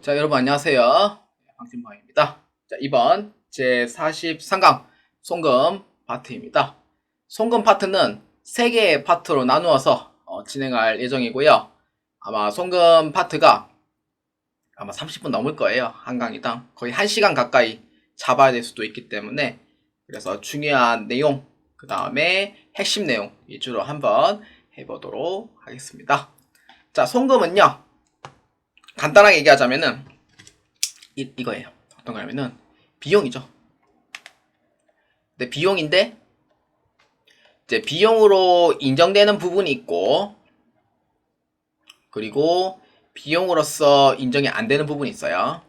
자, 여러분 안녕하세요. 황진방입니다. 자, 이번 제43강 송금 파트입니다. 송금 파트는 3개의 파트로 나누어서 진행할 예정이고요. 아마 송금 파트가 아마 30분 넘을 거예요. 한 강의당. 거의 1시간 가까이 잡아야 될 수도 있기 때문에 그래서 중요한 내용, 그 다음에 핵심 내용 위주로 한번 해보도록 하겠습니다. 자, 송금은요. 간단하게 얘기하자면은 이거예요. 어떤 거냐면은 비용이죠. 근데 비용인데 이제 비용으로 인정되는 부분이 있고 그리고 비용으로서 인정이 안 되는 부분이 있어요.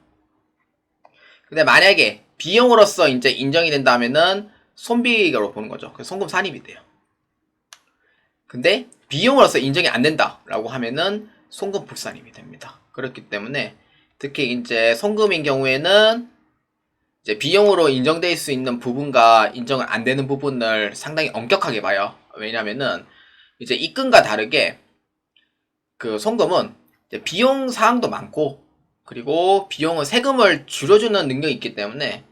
근데 만약에 비용으로서 이제 인정이 된다면은 손비로 보는 거죠. 그래서 송금 산입이 돼요. 근데 비용으로서 인정이 안 된다라고 하면은 송금 불산입이 됩니다. 그렇기 때문에 특히 이제 송금인 경우에는 이제 비용으로 인정될 수 있는 부분과 인정 안 되는 부분을 상당히 엄격하게 봐요. 왜냐면은 이제 입금과 다르게 그 송금은 이제 비용 사항도 많고 그리고 비용은 세금을 줄여주는 능력이 있기 때문에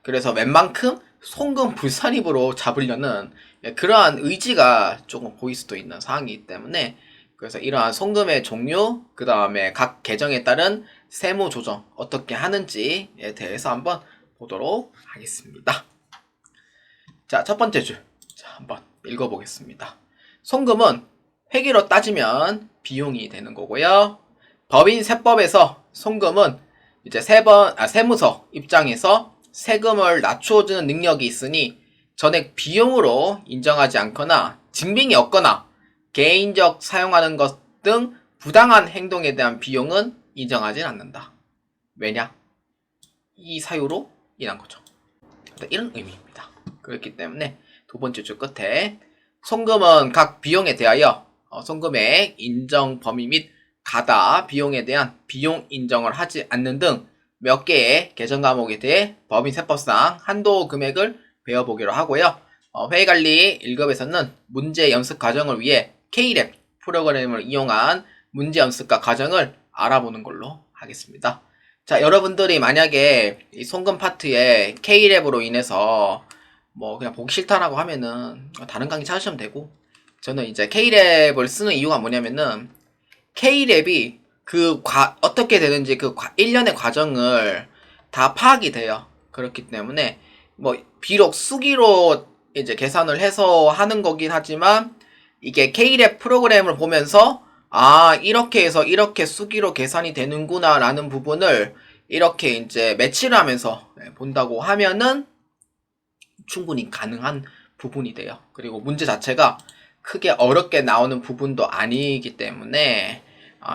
그래서 웬만큼 송금 불산입으로 잡으려는 그러한 의지가 조금 보일 수도 있는 사항이기 때문에 그래서 이러한 송금의 종류 그 다음에 각 계정에 따른 세무 조정 어떻게 하는지에 대해서 한번 보도록 하겠습니다. 자, 첫 번째 줄. 자, 한번 읽어보겠습니다. 송금은 회계로 따지면 비용이 되는 거고요. 법인세법에서 송금은 이제 세무서 입장에서 세금을 낮춰주는 능력이 있으니 전액 비용으로 인정하지 않거나 증빙이 없거나 개인적 사용하는 것 등 부당한 행동에 대한 비용은 인정하지 않는다. 왜냐? 이 사유로 인한 거죠. 이런 의미입니다. 그렇기 때문에 두 번째 줄 끝에 송금은 각 비용에 대하여 송금액 인정 범위 및 가다 비용에 대한 비용 인정을 하지 않는 등 몇 개의 개정 과목에 대해 법인세법상 한도 금액을 배워보기로 하고요. 회계관리 1급에서는 문제 연습 과정을 위해 K랩 프로그램을 이용한 문제 연습과 과정을 알아보는 걸로 하겠습니다. 자, 여러분들이 만약에 이 송금 파트에 K랩으로 인해서 뭐 그냥 보기 싫다라고 하면은 다른 강의 찾으시면 되고 저는 이제 K랩을 쓰는 이유가 뭐냐면은 K랩이 어떻게 되는지 1년의 과정을 다 파악이 돼요. 그렇기 때문에 뭐 비록 수기로 이제 계산을 해서 하는 거긴 하지만 이게 K랩 프로그램을 보면서 이렇게 해서 이렇게 수기로 계산이 되는구나 라는 부분을 이렇게 이제 매치를 하면서 본다고 하면은 충분히 가능한 부분이 돼요. 그리고 문제 자체가 크게 어렵게 나오는 부분도 아니기 때문에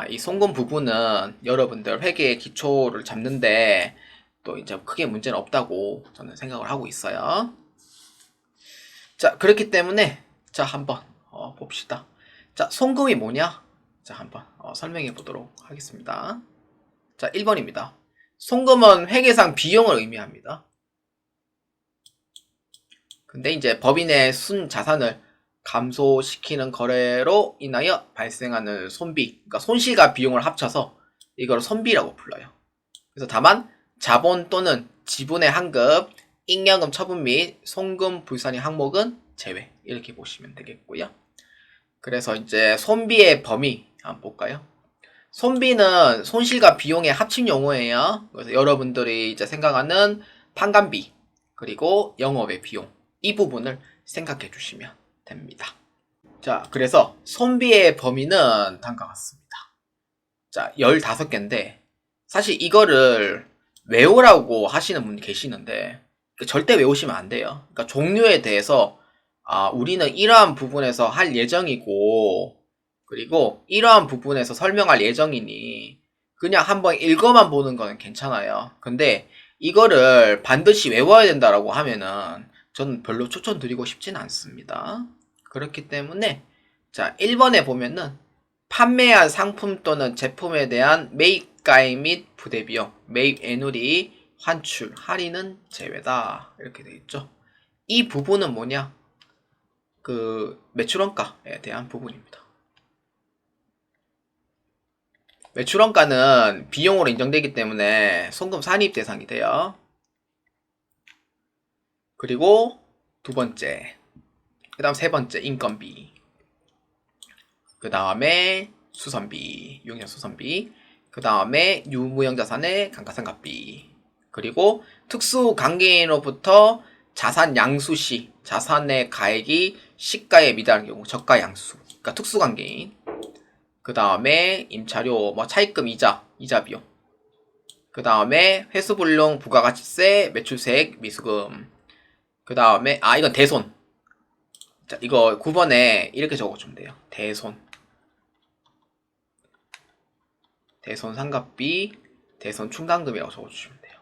이 송금 부분은 여러분들 회계의 기초를 잡는데 또 이제 크게 문제는 없다고 저는 생각을 하고 있어요. 자, 그렇기 때문에 자, 한번 봅시다. 자, 송금이 뭐냐? 자, 한번 설명해 보도록 하겠습니다. 자, 1번입니다. 송금은 회계상 비용을 의미합니다. 근데 이제 법인의 순자산을 감소시키는 거래로 인하여 발생하는 손비, 그러니까 손실과 비용을 합쳐서 이걸 손비라고 불러요. 그래서 다만 자본 또는 지분의 환급, 잉여금 처분 및 송금 불산의 항목은 제외 이렇게 보시면 되겠고요. 그래서 이제 손비의 범위 한번 볼까요? 손비는 손실과 비용의 합친 용어예요. 그래서 여러분들이 이제 생각하는 판관비 그리고 영업의 비용 이 부분을 생각해 주시면 됩니다. 자, 그래서 손비의 범위는 다음과 같습니다. 자, 15개인데 사실 이거를 외우라고 하시는 분이 계시는데 절대 외우시면 안 돼요. 그러니까 종류에 대해서 우리는 이러한 부분에서 할 예정이고 그리고 이러한 부분에서 설명할 예정이니 그냥 한번 읽어만 보는 거는 괜찮아요. 근데 이거를 반드시 외워야 된다라고 하면은 저는 별로 추천드리고 싶지는 않습니다. 그렇기 때문에 자, 1번에 보면은 판매한 상품 또는 제품에 대한 매입가액 및 부대비용, 매입 애누리, 환출, 할인은 제외다. 이렇게 되어 있죠. 이 부분은 뭐냐? 매출원가에 대한 부분입니다. 매출원가는 비용으로 인정되기 때문에 송금 산입 대상이 돼요. 그리고 두 번째, 그 다음 세 번째 인건비, 그 다음에 수선비, 유형자 수선비, 그 다음에 유무형자산의 감가상각비, 그리고 특수관계인으로부터 자산 양수 시 자산의 가액이 시가에 미달하는 경우 저가 양수, 그러니까 특수관계인. 그 다음에 임차료, 뭐 차입금 이자 비용. 그 다음에 회수불능 부가가치세, 매출세액, 미수금. 그 다음에 이건 대손. 자, 이거 9번에 이렇게 적어주면 돼요. 대손 상각비, 대손 충당금이라고 적어주시면 돼요.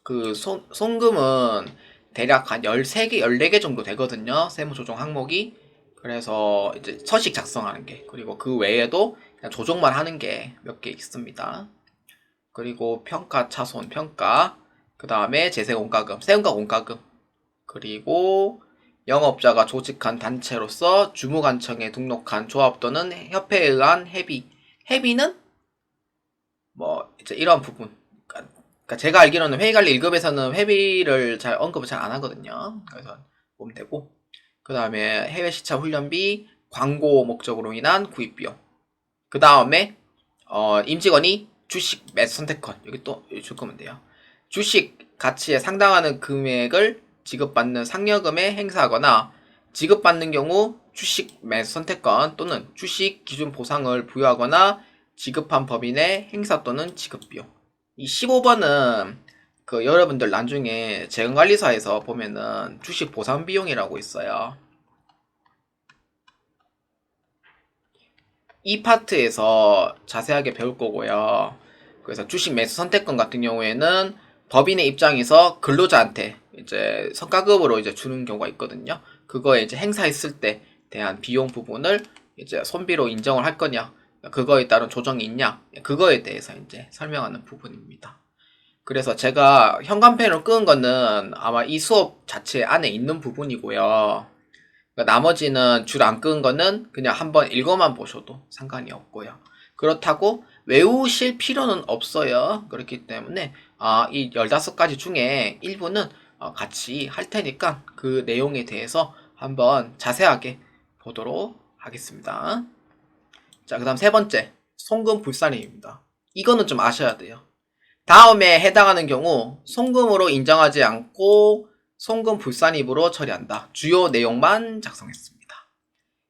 그 송금은 대략 한 13개, 14개 정도 되거든요. 세무조정 항목이. 그래서 이제 서식 작성하는 게. 그리고 그 외에도 그냥 조정만 하는 게 몇 개 있습니다. 그리고 평가, 차손, 평가. 그 다음에 재세공과금, 세금과 공과금. 그리고 영업자가 조직한 단체로서 주무관청에 등록한 조합 또는 협회에 의한 회비. 회비는 뭐 이제 이런 부분. 그러니까 제가 알기로는 회의관리 1급에서는 회비를 잘 언급을 잘 안 하거든요. 그래서 보면 되고. 그 다음에 해외 시차 훈련비, 광고 목적으로 인한 구입 비용. 그 다음에 임직원이 주식 매수 선택권 여기 또 줄 거면 돼요. 주식 가치에 상당하는 금액을 지급받는 상여금에 행사하거나 지급받는 경우 주식 매수 선택권 또는 주식 기준 보상을 부여하거나 지급한 법인의 행사 또는 지급 비용. 이 15번은 그 여러분들 나중에 재건관리사에서 보면은 주식 보상 비용이라고 있어요. 이 파트에서 자세하게 배울 거고요. 그래서 주식 매수 선택권 같은 경우에는 법인의 입장에서 근로자한테 이제 성과급으로 이제 주는 경우가 있거든요. 그거에 이제 행사했을 때 대한 비용 부분을 이제 손비로 인정을 할 거냐, 그거에 따른 조정이 있냐, 그거에 대해서 이제 설명하는 부분입니다. 그래서 제가 현관펜으로 끄은 거는 아마 이 수업 자체 안에 있는 부분이고요. 나머지는 줄 안 끄은 거는 그냥 한번 읽어만 보셔도 상관이 없고요. 그렇다고 외우실 필요는 없어요. 그렇기 때문에 이 15가지 중에 일부는 같이 할 테니까 그 내용에 대해서 한번 자세하게 보도록 하겠습니다. 자, 그 다음 세 번째, 송금 불산입니다. 이거는 좀 아셔야 돼요. 다음에 해당하는 경우 송금으로 인정하지 않고 송금 불산입으로 처리한다. 주요 내용만 작성했습니다.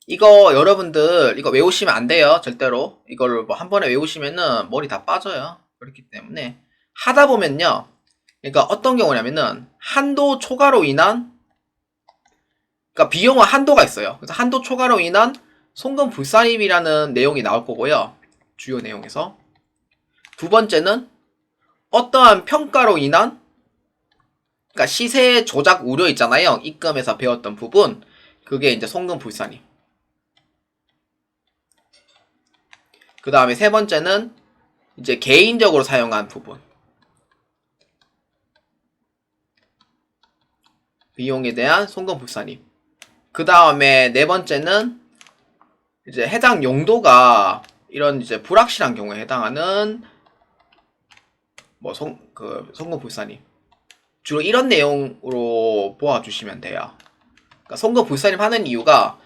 이거 여러분들 이거 외우시면 안 돼요. 절대로. 이걸 뭐 한 번에 외우시면은 머리 다 빠져요. 그렇기 때문에 하다 보면요. 그러니까 어떤 경우냐면은 한도 초과로 인한, 그러니까 비용은 한도가 있어요. 그래서 한도 초과로 인한 송금 불산입이라는 내용이 나올 거고요. 주요 내용에서. 두 번째는 어떠한 평가로 인한, 그러니까 시세 조작 우려 있잖아요. 입금에서 배웠던 부분. 그게 이제 송금 불산입. 그 다음에 세 번째는 이제 개인적으로 사용한 부분. 비용에 대한 송금 불산입. 그 다음에 네 번째는 이제 해당 용도가 이런 이제 불확실한 경우에 해당하는 뭐 송금 불산입. 주로 이런 내용으로 보아주시면 돼요. 그러니까 송금 불산입 하는 이유가,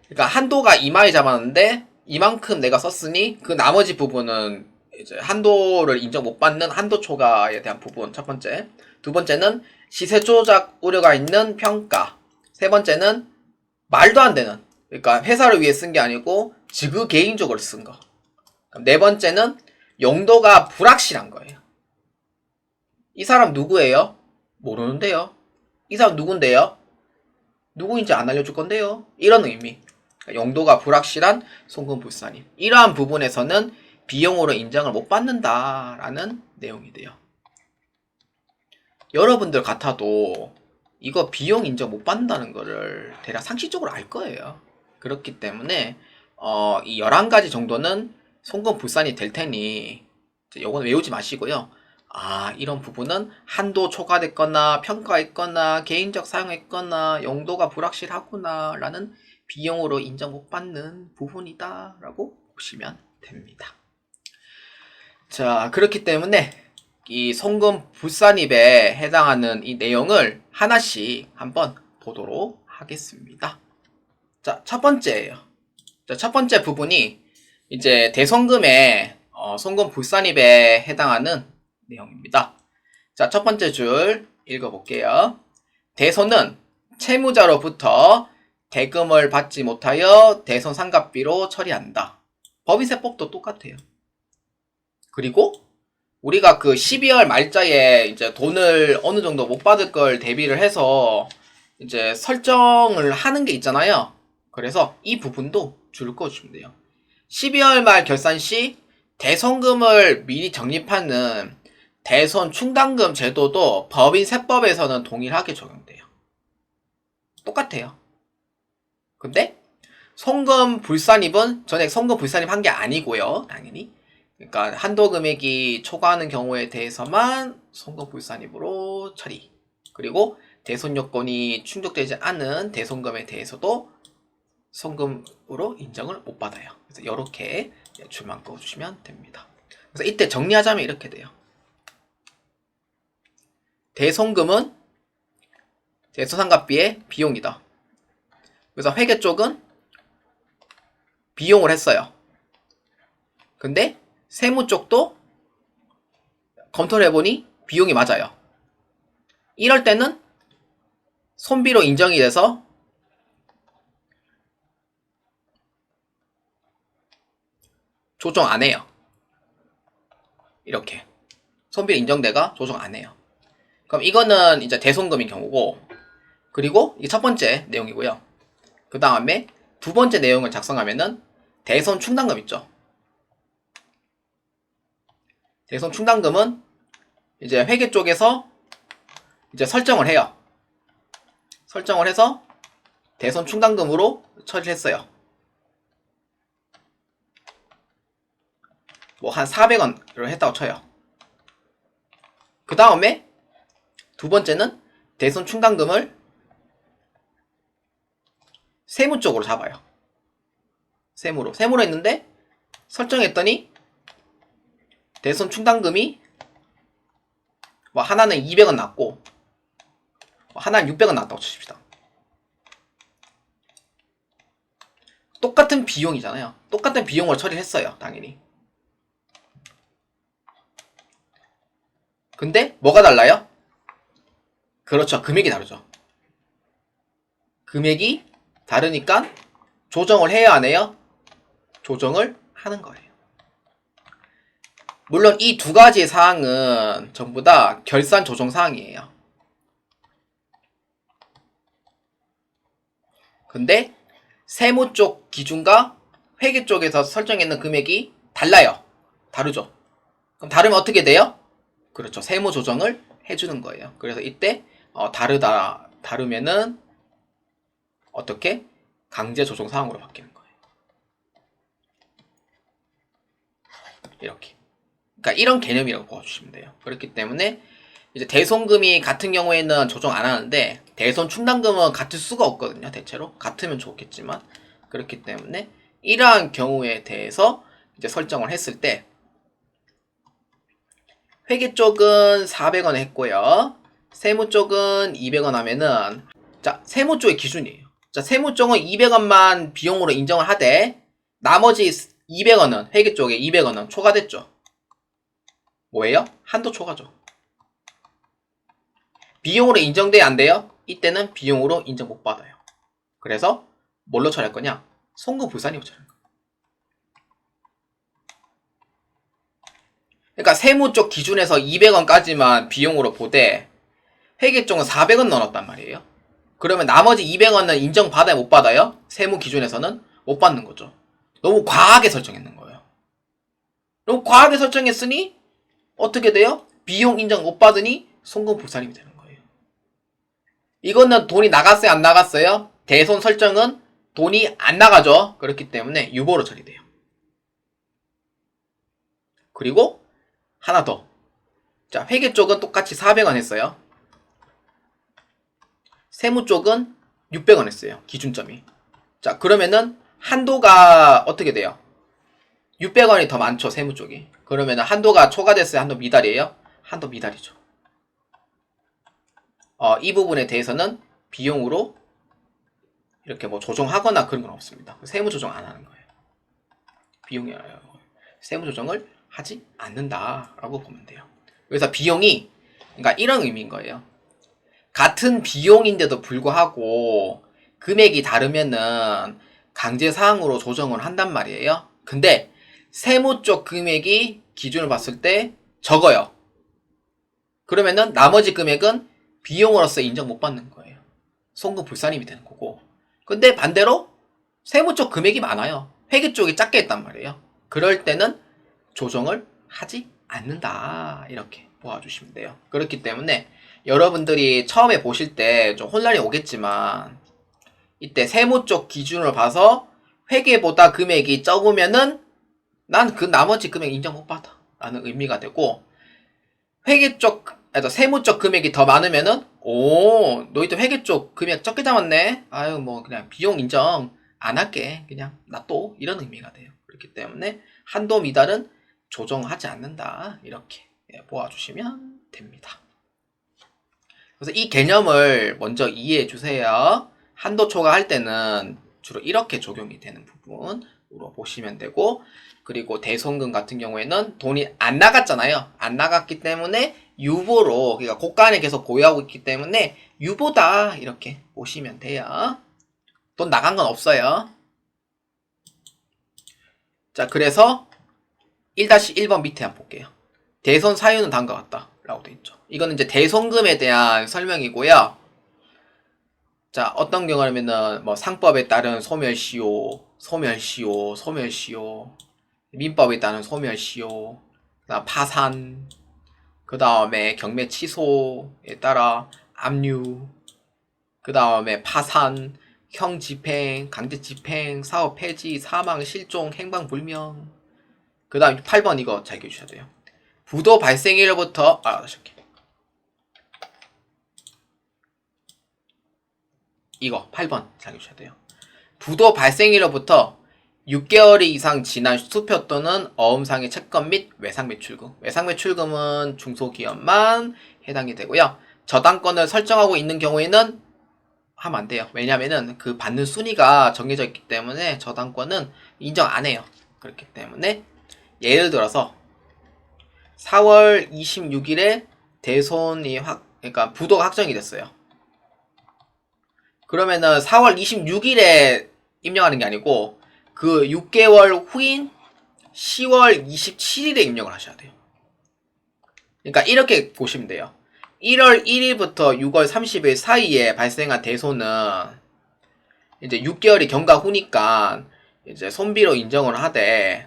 그러니까 한도가 이마에 잡았는데 이만큼 내가 썼으니 그 나머지 부분은 이제 한도를 인정 못 받는 한도 초과에 대한 부분. 첫 번째. 두 번째는 시세 조작 우려가 있는 평가. 세 번째는 말도 안 되는, 그러니까 회사를 위해 쓴 게 아니고 지그 개인적으로 쓴 거. 네 번째는 용도가 불확실한 거예요. 이 사람 누구예요? 모르는데요. 이 사람 누군데요? 누구인지 안 알려줄 건데요. 이런 의미. 용도가 불확실한 송금 불산입. 이러한 부분에서는 비용으로 인정을 못 받는다라는 내용이 돼요. 여러분들 같아도 이거 비용 인정 못 받는다는 거를 대략 상식적으로 알 거예요. 그렇기 때문에 이 11가지 정도는 송금 불산이 될 테니 요거는 외우지 마시고요. 이런 부분은 한도 초과됐거나 평가했거나 개인적 사용했거나 용도가 불확실하구나 라는 비용으로 인정 못 받는 부분이다 라고 보시면 됩니다. 자, 그렇기 때문에 이 송금 불산입에 해당하는 이 내용을 하나씩 한번 보도록 하겠습니다. 자, 첫 번째예요. 자, 첫 번째 부분이 이제 대송금의 송금 불산입에 해당하는 내용입니다. 자, 첫 번째 줄 읽어볼게요. 대손은 채무자로부터 대금을 받지 못하여 대손 상각비로 처리한다. 법인세법도 똑같아요. 그리고 우리가 그 12월 말자에 이제 돈을 어느 정도 못 받을 걸 대비를 해서 이제 설정을 하는 게 있잖아요. 그래서 이 부분도 줄을 그어주시면 돼요. 12월 말 결산 시 대손금을 미리 적립하는 대손 충당금 제도도 법인세법에서는 동일하게 적용돼요. 똑같아요. 근데 송금 불산입은 전액 송금 불산입 한 게 아니고요. 당연히. 그러니까 한도 금액이 초과하는 경우에 대해서만 송금 불산입으로 처리. 그리고 대손 요건이 충족되지 않은 대손금에 대해서도 송금으로 인정을 못 받아요. 그래서 이렇게 줄만 그어주시면 됩니다. 그래서 이때 정리하자면 이렇게 돼요. 대손금은 대손상각비의 비용이다. 그래서 회계 쪽은 비용을 했어요. 근데 세무 쪽도 검토를 해보니 비용이 맞아요. 이럴 때는 손비로 인정이 돼서 조정 안 해요. 이렇게 손비 인정대가 조정 안 해요. 그럼 이거는 이제 대손금인 경우고, 그리고 이게 첫 번째 내용이고요. 그 다음에 두 번째 내용을 작성하면은 대손 충당금 있죠. 대손 충당금은 이제 회계 쪽에서 이제 설정을 해요. 설정을 해서 대손 충당금으로 처리를 했어요. 뭐 한 400원을 했다고 쳐요. 그 다음에 두 번째는 대손 충당금을 세무 쪽으로 잡아요. 세무로 했는데 설정했더니 대손 충당금이 뭐 하나는 200원 났고 하나는 600원 났다고 치십시다. 똑같은 비용이잖아요. 똑같은 비용을 처리했어요. 당연히. 근데 뭐가 달라요? 그렇죠. 금액이 다르죠. 금액이 다르니까 조정을 해야 안 해요? 조정을 하는 거예요. 물론 이 두 가지 사항은 전부 다 결산 조정 사항이에요. 근데 세무 쪽 기준과 회계 쪽에서 설정했는 금액이 달라요. 다르죠. 그럼 다르면 어떻게 돼요? 그렇죠. 세무 조정을 해주는 거예요. 그래서 이때 다르면은 어떻게? 강제 조정 사항으로 바뀌는 거예요. 이렇게. 그러니까 이런 개념이라고 보아주시면 돼요. 그렇기 때문에 이제 대손금이 같은 경우에는 조정 안 하는데 대손 충당금은 같을 수가 없거든요. 대체로 같으면 좋겠지만 그렇기 때문에 이러한 경우에 대해서 이제 설정을 했을 때 회계 쪽은 400원 했고요. 세무 쪽은 200원 하면은 자, 세무 쪽의 기준이에요. 자, 세무 쪽은 200원만 비용으로 인정을 하되 나머지 200원은 회계 쪽에 200원은 초과됐죠. 뭐예요? 한도 초과죠. 비용으로 인정돼야 안 돼요? 이때는 비용으로 인정 못 받아요. 그래서 뭘로 처리할 거냐? 송금 불산입으로 처리할 거예요. 그러니까 세무 쪽 기준에서 200원까지만 비용으로 보되 회계 쪽은 400원 넣어놨단 말이에요. 그러면 나머지 200원은 인정받아야 못 받아요? 세무 기준에서는 못 받는 거죠. 너무 과하게 설정했는 거예요. 너무 과하게 설정했으니 어떻게 돼요? 비용 인정 못 받으니 송금 불산입이 되는 거예요. 이거는 돈이 나갔어요? 안 나갔어요? 대손 설정은 돈이 안 나가죠. 그렇기 때문에 유보로 처리돼요. 그리고 하나 더. 자, 회계 쪽은 똑같이 400원 했어요. 세무 쪽은 600원 했어요. 기준점이. 자, 그러면은 한도가 어떻게 돼요? 600원이 더 많죠, 세무 쪽이. 그러면은 한도가 초과됐어요? 한도 미달이에요? 한도 미달이죠. 이 부분에 대해서는 비용으로 이렇게 뭐 조정하거나 그런 건 없습니다. 세무 조정 안 하는 거예요. 비용이 세무 조정을 하지 않는다라고 보면 돼요. 그래서 비용이 그러니까 이런 의미인 거예요. 같은 비용인데도 불구하고 금액이 다르면은 강제사항으로 조정을 한단 말이에요. 근데 세무 쪽 금액이 기준을 봤을 때 적어요. 그러면은 나머지 금액은 비용으로서 인정 못 받는 거예요. 송금 불산임이 되는 거고. 근데 반대로 세무 쪽 금액이 많아요. 회계 쪽이 작게 했단 말이에요. 그럴 때는 조정을 하지 않는다. 이렇게 보아주시면 돼요. 그렇기 때문에 여러분들이 처음에 보실 때 좀 혼란이 오겠지만 이때 세무 쪽 기준으로 봐서 회계보다 금액이 적으면은 난 그 나머지 금액 인정 못 받아 라는 의미가 되고, 회계 쪽, 세무 쪽 금액이 더 많으면은 오, 너희들 회계 쪽 금액 적게 잡았네. 아유, 뭐 그냥 비용 인정 안 할게. 그냥 놔둬. 이런 의미가 돼요. 그렇기 때문에 한도 미달은 조정하지 않는다. 이렇게 보아주시면 됩니다. 그래서 이 개념을 먼저 이해해 주세요. 한도 초과할 때는 주로 이렇게 적용이 되는 부분으로 보시면 되고, 그리고 대손금 같은 경우에는 돈이 안 나갔잖아요. 안 나갔기 때문에 유보로, 그러니까 고가에 계속 보유하고 있기 때문에 유보다 이렇게 보시면 돼요. 돈 나간 건 없어요. 자, 그래서 1-1번 밑에 한번 볼게요. 대손 사유는 다음과 같다 라고 되어 있죠. 이거는 이제 대손금에 대한 설명이고요. 자, 어떤 경우라면은 뭐 상법에 따른 소멸시효, 소멸시효, 소멸시효, 민법에 따른 소멸시효, 그다음 파산, 그 다음에 경매 취소에 따라 압류, 그 다음에 파산, 형집행, 강제집행, 사업 폐지, 사망, 실종, 행방불명. 그 다음 8번 이거 잘 읽어주셔야 돼요. 부도 발생일로부터 이거 8번 잘 읽으셔야 돼요. 부도 발생일로부터 6개월이 이상 지난 수표 또는 어음상의 채권 및 외상매출금. 외상매출금은 중소기업만 해당이 되고요. 저당권을 설정하고 있는 경우에는 하면 안 돼요. 왜냐면은 그 받는 순위가 정해져 있기 때문에 저당권은 인정 안 해요. 그렇기 때문에 예를 들어서 4월 26일에 대손이 그러니까 부도가 확정이 됐어요. 그러면은 4월 26일에 입력하는 게 아니고 그 6개월 후인 10월 27일에 입력을 하셔야 돼요. 그러니까 이렇게 보시면 돼요. 1월 1일부터 6월 30일 사이에 발생한 대손은 이제 6개월이 경과 후니까 이제 손비로 인정을 하되,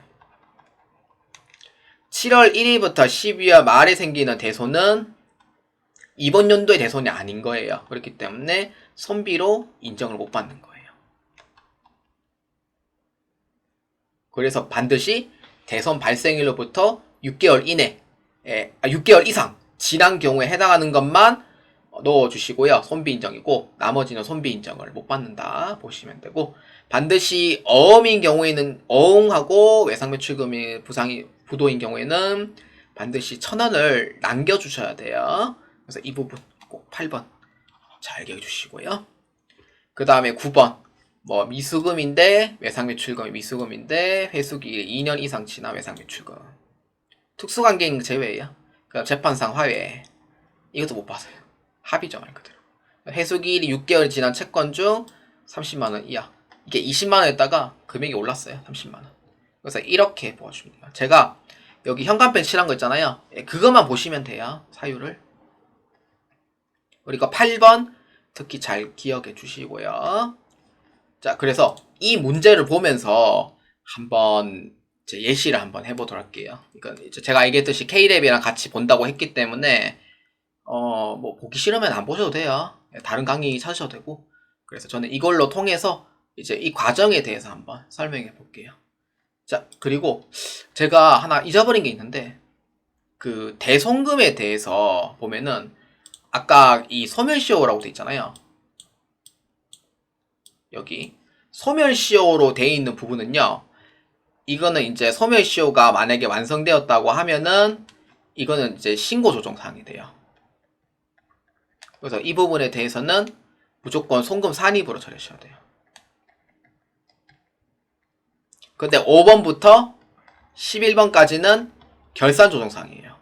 7월 1일부터 12월 말에 생기는 대손은 이번 연도의 대손이 아닌 거예요. 그렇기 때문에 손비로 인정을 못 받는 거예요. 그래서 반드시 대손 발생일로부터 6개월 이내, 6개월 이상 지난 경우에 해당하는 것만 넣어주시고요. 손비 인정이고 나머지는 손비 인정을 못 받는다 보시면 되고, 반드시 어음인 경우에는 어음하고 외상매출금이 부도인 경우에는 반드시 1,000원을 남겨주셔야 돼요. 그래서 이 부분 꼭 8번 잘 기억해주시고요. 그 다음에 9번 뭐 미수금인데 외상매출금이 미수금인데 회수기 2년 이상 지난 외상매출금, 특수관계인 제외예요. 그다음 재판상 화외, 이것도 못 봐서요. 합의죠 말 그대로. 회수기일이 6개월 지난 채권 중 30만원 이하, 이게 20만원 했다가 금액이 올랐어요. 30만원. 그래서 이렇게 보아줍니다. 제가 여기 현관펜 칠한 거 있잖아요. 그것만 보시면 돼요. 사유를. 우리가 8번 특히 잘 기억해 주시고요. 자, 그래서 이 문제를 보면서 한번 제 예시를 한번 해보도록 할게요. 그러니까 이제 제가 얘기했듯이 K랩이랑 같이 본다고 했기 때문에 뭐 보기 싫으면 안 보셔도 돼요. 다른 강의 찾으셔도 되고. 그래서 저는 이걸로 통해서 이제 이 과정에 대해서 한번 설명해 볼게요. 자, 그리고 제가 하나 잊어버린 게 있는데, 그 대손금에 대해서 보면은 아까 이 소멸시효라고 돼 있잖아요. 여기 소멸시효로 되어 있는 부분은요. 이거는 이제 소멸시효가 만약에 완성되었다고 하면은 이거는 이제 신고 조정 사항이 돼요. 그래서 이 부분에 대해서는 무조건 송금 산입으로 처리하셔야 돼요. 근데 5번부터 11번까지는 결산 조정 사항이에요.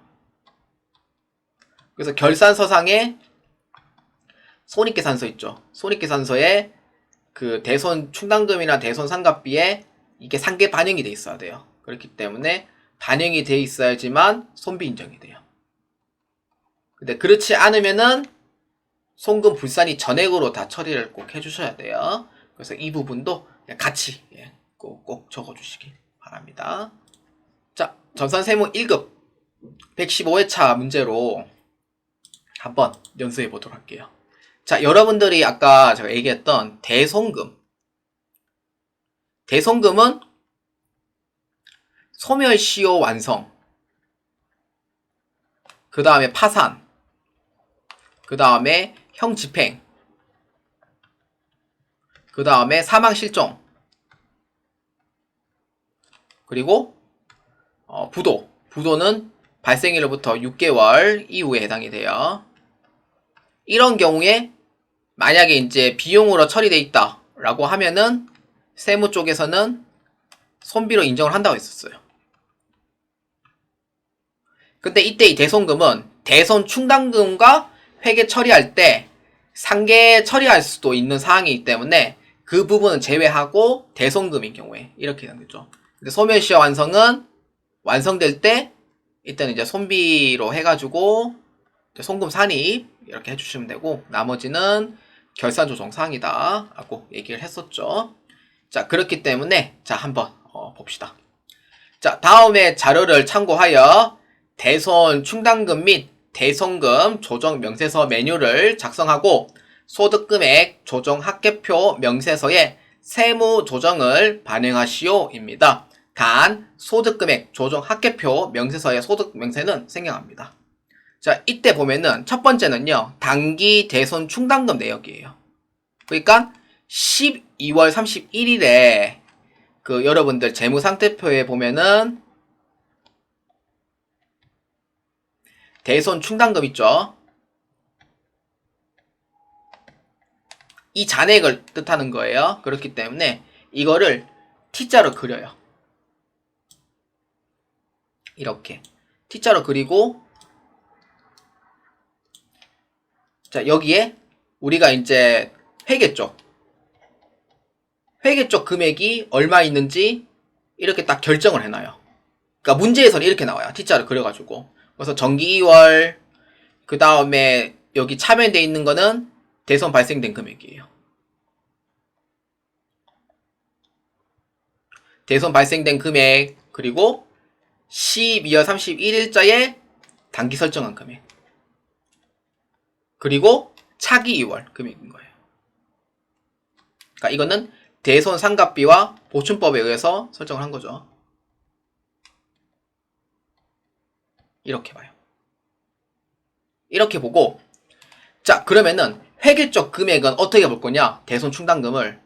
그래서 결산서상에 손익계산서 있죠. 손익계산서에 그 대손 충당금이나 대손 상각비에 이게 상계 반영이 돼 있어야 돼요. 그렇기 때문에 반영이 돼 있어야지만 손비 인정이 돼요. 근데 그렇지 않으면은 송금 불산이 전액으로 다 처리를 꼭 해주셔야 돼요. 그래서 이 부분도 같이 꼭 적어주시기 바랍니다. 자, 전산세무 1급 115회차 문제로 한번 연습해 보도록 할게요. 자, 여러분들이 아까 제가 얘기했던 대손금. 대손금은 소멸시효 완성, 그 다음에 파산, 그 다음에 형집행, 그 다음에 사망실종, 그리고 부도. 부도는 발생일로부터 6개월 이후에 해당이 돼요. 이런 경우에 만약에 이제 비용으로 처리돼 있다 라고 하면은 세무 쪽에서는 손비로 인정을 한다고 했었어요. 근데 이때 이 대손금은 대손 충당금과 회계 처리할 때 상계 처리할 수도 있는 사항이기 때문에 그 부분은 제외하고 대손금인 경우에 이렇게 되겠죠. 근데 소멸시효 완성은 완성될 때 이때는 이제 손비로 해가지고 송금 산입 이렇게 해주시면 되고 나머지는 결산 조정 사항이다 라고 얘기를 했었죠. 자, 그렇기 때문에 자 한번 봅시다. 자, 다음에 자료를 참고하여 대손 충당금 및 대손금 조정 명세서 메뉴를 작성하고 소득금액 조정 합계표 명세서에 세무 조정을 반영하시오입니다. 단 소득금액 조정 합계표 명세서의 소득 명세는 생략합니다. 자, 이때 보면은 첫 번째는요. 단기 대손 충당금 내역이에요. 그러니까 12월 31일에 그 여러분들 재무상태표에 보면은 대손 충당금 있죠. 이 잔액을 뜻하는 거예요. 그렇기 때문에 이거를 T자로 그려요. 이렇게 T자로 그리고 자, 여기에 우리가 이제 회계 쪽 금액이 얼마 있는지 이렇게 딱 결정을 해놔요. 그러니까 문제에서는 이렇게 나와요. T자를 그려가지고. 그래서 정기 2월, 그 다음에 여기 참여되어 있는 거는 대손 발생된 금액이에요. 대손 발생된 금액, 그리고 12월 31일자에 단기 설정한 금액. 그리고 차기 2월 금액인 거예요. 그러니까 이거는 대손 상각비와 보충법에 의해서 설정을 한 거죠. 이렇게 봐요. 이렇게 보고 자, 그러면은 회계 쪽 금액은 어떻게 볼 거냐? 대손 충당금을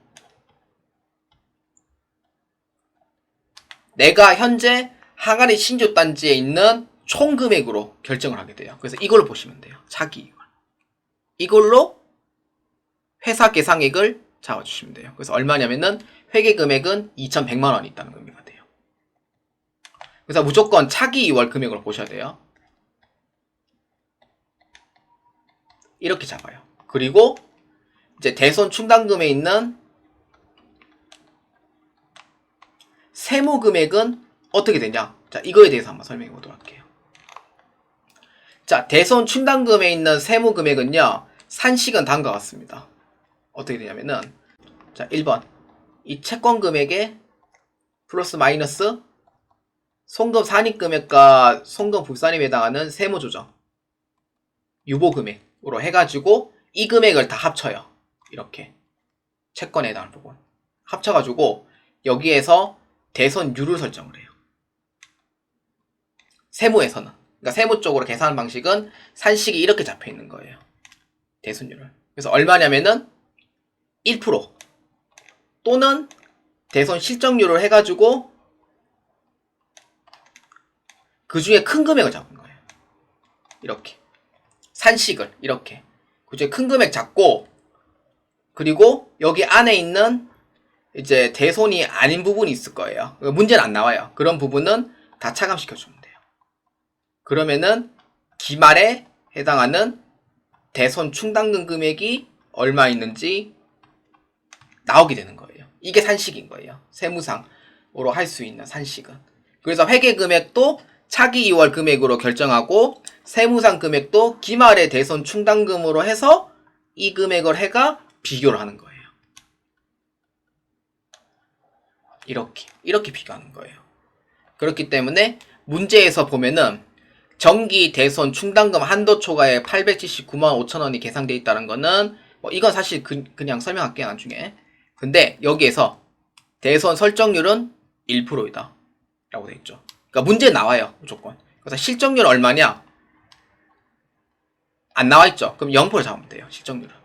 내가 현재 항아리 신주단지에 있는 총 금액으로 결정을 하게 돼요. 그래서 이걸로 보시면 돼요. 차기 2월. 이걸로 회사 계상액을 잡아주시면 돼요. 그래서 얼마냐면은 회계 금액은 2,100만 원이 있다는 의미가 돼요. 그래서 무조건 차기 2월 금액으로 보셔야 돼요. 이렇게 잡아요. 그리고 이제 대손 충당금에 있는 세무 금액은 어떻게 되냐? 자, 이거에 대해서 한번 설명해 보도록 할게요. 자, 대손 충당금에 있는 세무 금액은요. 산식은 다음과 같습니다. 어떻게 되냐면은 자, 1번. 이 채권 금액에 플러스 마이너스 송금 산입 금액과 송금 불산입에 해당하는 세무 조정 유보 금액으로 해가지고 이 금액을 다 합쳐요. 이렇게 채권에 해당하는 부분 합쳐가지고 여기에서 대손율을 설정을 해요. 세무에서는 그러니까 세무 쪽으로 계산하는 방식은 산식이 이렇게 잡혀 있는 거예요. 대손율을. 그래서 얼마냐면은 1% 또는 대손 실적률을 해가지고 그 중에 큰 금액을 잡은 거예요. 이렇게 산식을 이렇게 그 중에 큰 금액 잡고, 그리고 여기 안에 있는 이제 대손이 아닌 부분이 있을 거예요. 문제는 안 나와요. 그런 부분은 다 차감시켜주면 돼요. 그러면은 기말에 해당하는 대손 충당금 금액이 얼마 있는지 나오게 되는 거예요. 이게 산식인 거예요. 세무상으로 할 수 있는 산식은. 그래서 회계 금액도 차기 2월 금액으로 결정하고, 세무상 금액도 기말의 대손 충당금으로 해서 이 금액을 해가 비교를 하는 거예요. 이렇게 비교하는 거예요. 그렇기 때문에 문제에서 보면은 정기 대손 충당금 한도 초과에 879만 5천원이 계상되어 있다는 거는 이건 사실 그냥 설명할게요, 나중에. 근데 여기에서 대손 설정률은 1%이다 라고 되어 있죠. 그러니까 문제 나와요, 무조건. 그래서 실적률 얼마냐? 안 나와 있죠. 그럼 0% 잡으면 돼요, 실적률은.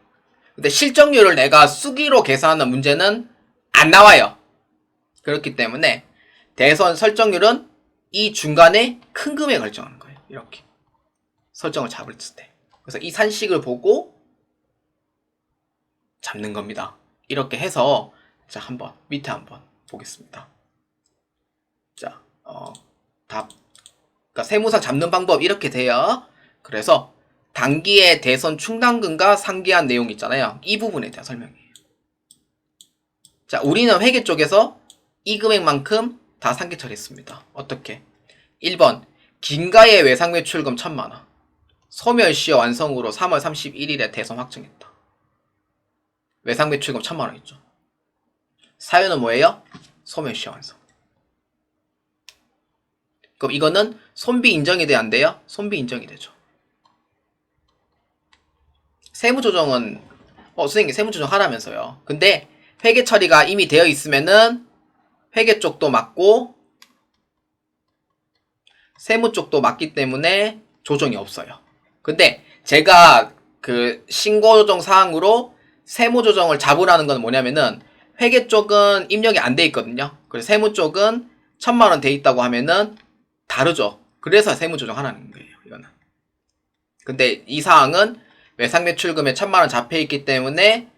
근데 실적률을 내가 수기로 계산하는 문제는 안 나와요. 그렇기 때문에 대손 설정률은 이 중간에 큰 금액을 결정하는 거예요. 이렇게 설정을 잡을 때. 그래서 이 산식을 보고 잡는 겁니다. 이렇게 해서 자, 한번 밑에 한번 보겠습니다. 자, 답. 그러니까 세무상 잡는 방법 이렇게 돼요. 그래서 단기의 대손 충당금과 상기한 내용 있잖아요. 이 부분에 대한 설명이에요. 자, 우리는 회계 쪽에서 이 금액만큼 다 상기 처리했습니다. 어떻게? 1번 긴가의 외상매출금 1000만원, 소멸시효 완성으로 3월 31일에 대손 확정했다. 외상매출금 1000만원 있죠. 사유는 뭐예요? 소멸시효 완성. 그럼 이거는 손비 인정이 돼야 안 돼요? 손비 인정이 되죠. 세무조정은 선생님 세무조정 하라면서요. 근데 회계 처리가 이미 되어 있으면은 회계 쪽도 맞고 세무 쪽도 맞기 때문에 조정이 없어요. 근데 제가 그 신고조정 사항으로 세무조정을 잡으라는 건 뭐냐면은 회계 쪽은 입력이 안 돼 있거든요. 그래서 세무 쪽은 1000만원 돼 있다고 하면은 다르죠. 그래서 세무조정 하라는 거예요, 이거는. 근데 이 사항은 외상매출금에 1000만원 잡혀있기 때문에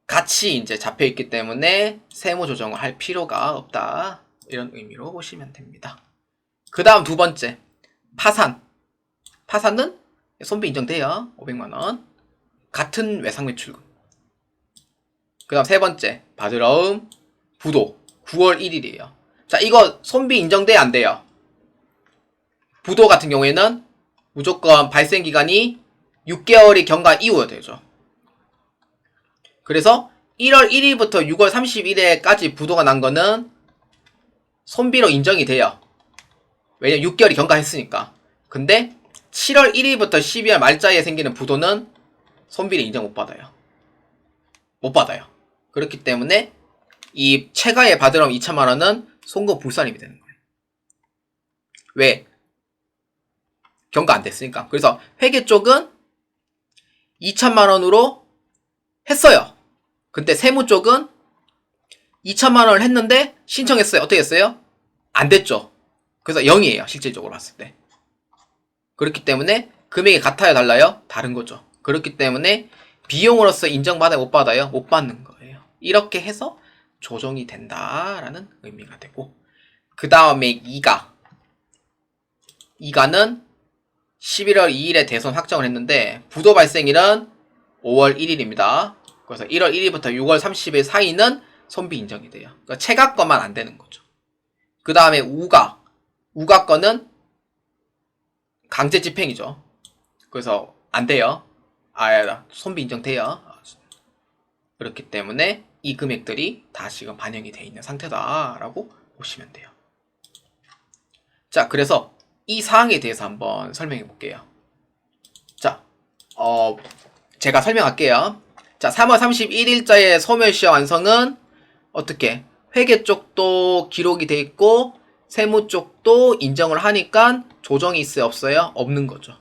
같이 이제 잡혀있기 때문에 세무조정을 할 필요가 없다. 이런 의미로 보시면 됩니다. 그 다음 두 번째, 파산. 파산은 손비 인정돼요. 500만원. 같은 외상매출금. 그 다음 세 번째, 바드러움, 부도. 9월 1일이에요. 자, 이거 손비 인정돼야 안 돼요. 부도 같은 경우에는 무조건 발생기간이 6개월이 경과 이후에 되죠. 그래서 1월 1일부터 6월 30일에까지 부도가 난 거는 손비로 인정이 돼요. 왜냐면 6개월이 경과했으니까. 근데 7월 1일부터 12월 말자에 생기는 부도는 손비를 인정 못 받아요. 못 받아요. 그렇기 때문에 이 최가의 바드러움 2천만원은 송금 불산임이 되는 거예요. 왜? 경과 안 됐으니까. 그래서 회계 쪽은 2천만원으로 했어요. 근데 세무 쪽은 2천만원을 했는데 신청했어요. 어떻게 했어요? 안 됐죠. 그래서 0이에요. 실질적으로 봤을 때. 그렇기 때문에 금액이 같아요? 달라요? 다른 거죠. 그렇기 때문에 비용으로서 인정받아요? 못 받아요? 못 받는 거예요. 이렇게 해서 조정이 된다라는 의미가 되고, 그 다음에 2가는 11월 2일에 대손 확정을 했는데 부도 발생일은 5월 1일입니다. 그래서 1월 1일부터 6월 30일 사이는 손비 인정이 돼요. 그러니까 체가 거만 안 되는 거죠. 그 다음에 우가 거는 강제 집행이죠. 그래서 안 돼요. 손비 인정돼요. 그렇기 때문에 이 금액들이 다 지금 반영이 되어 있는 상태다라고 보시면 돼요. 자, 그래서 이 사항에 대해서 한번 설명해 볼게요. 자, 제가 설명할게요. 자, 3월 31일자의 소멸시효 완성은 어떻게? 회계 쪽도 기록이 돼 있고 세무 쪽도 인정을 하니까 조정이 있어요, 없어요? 없는 거죠.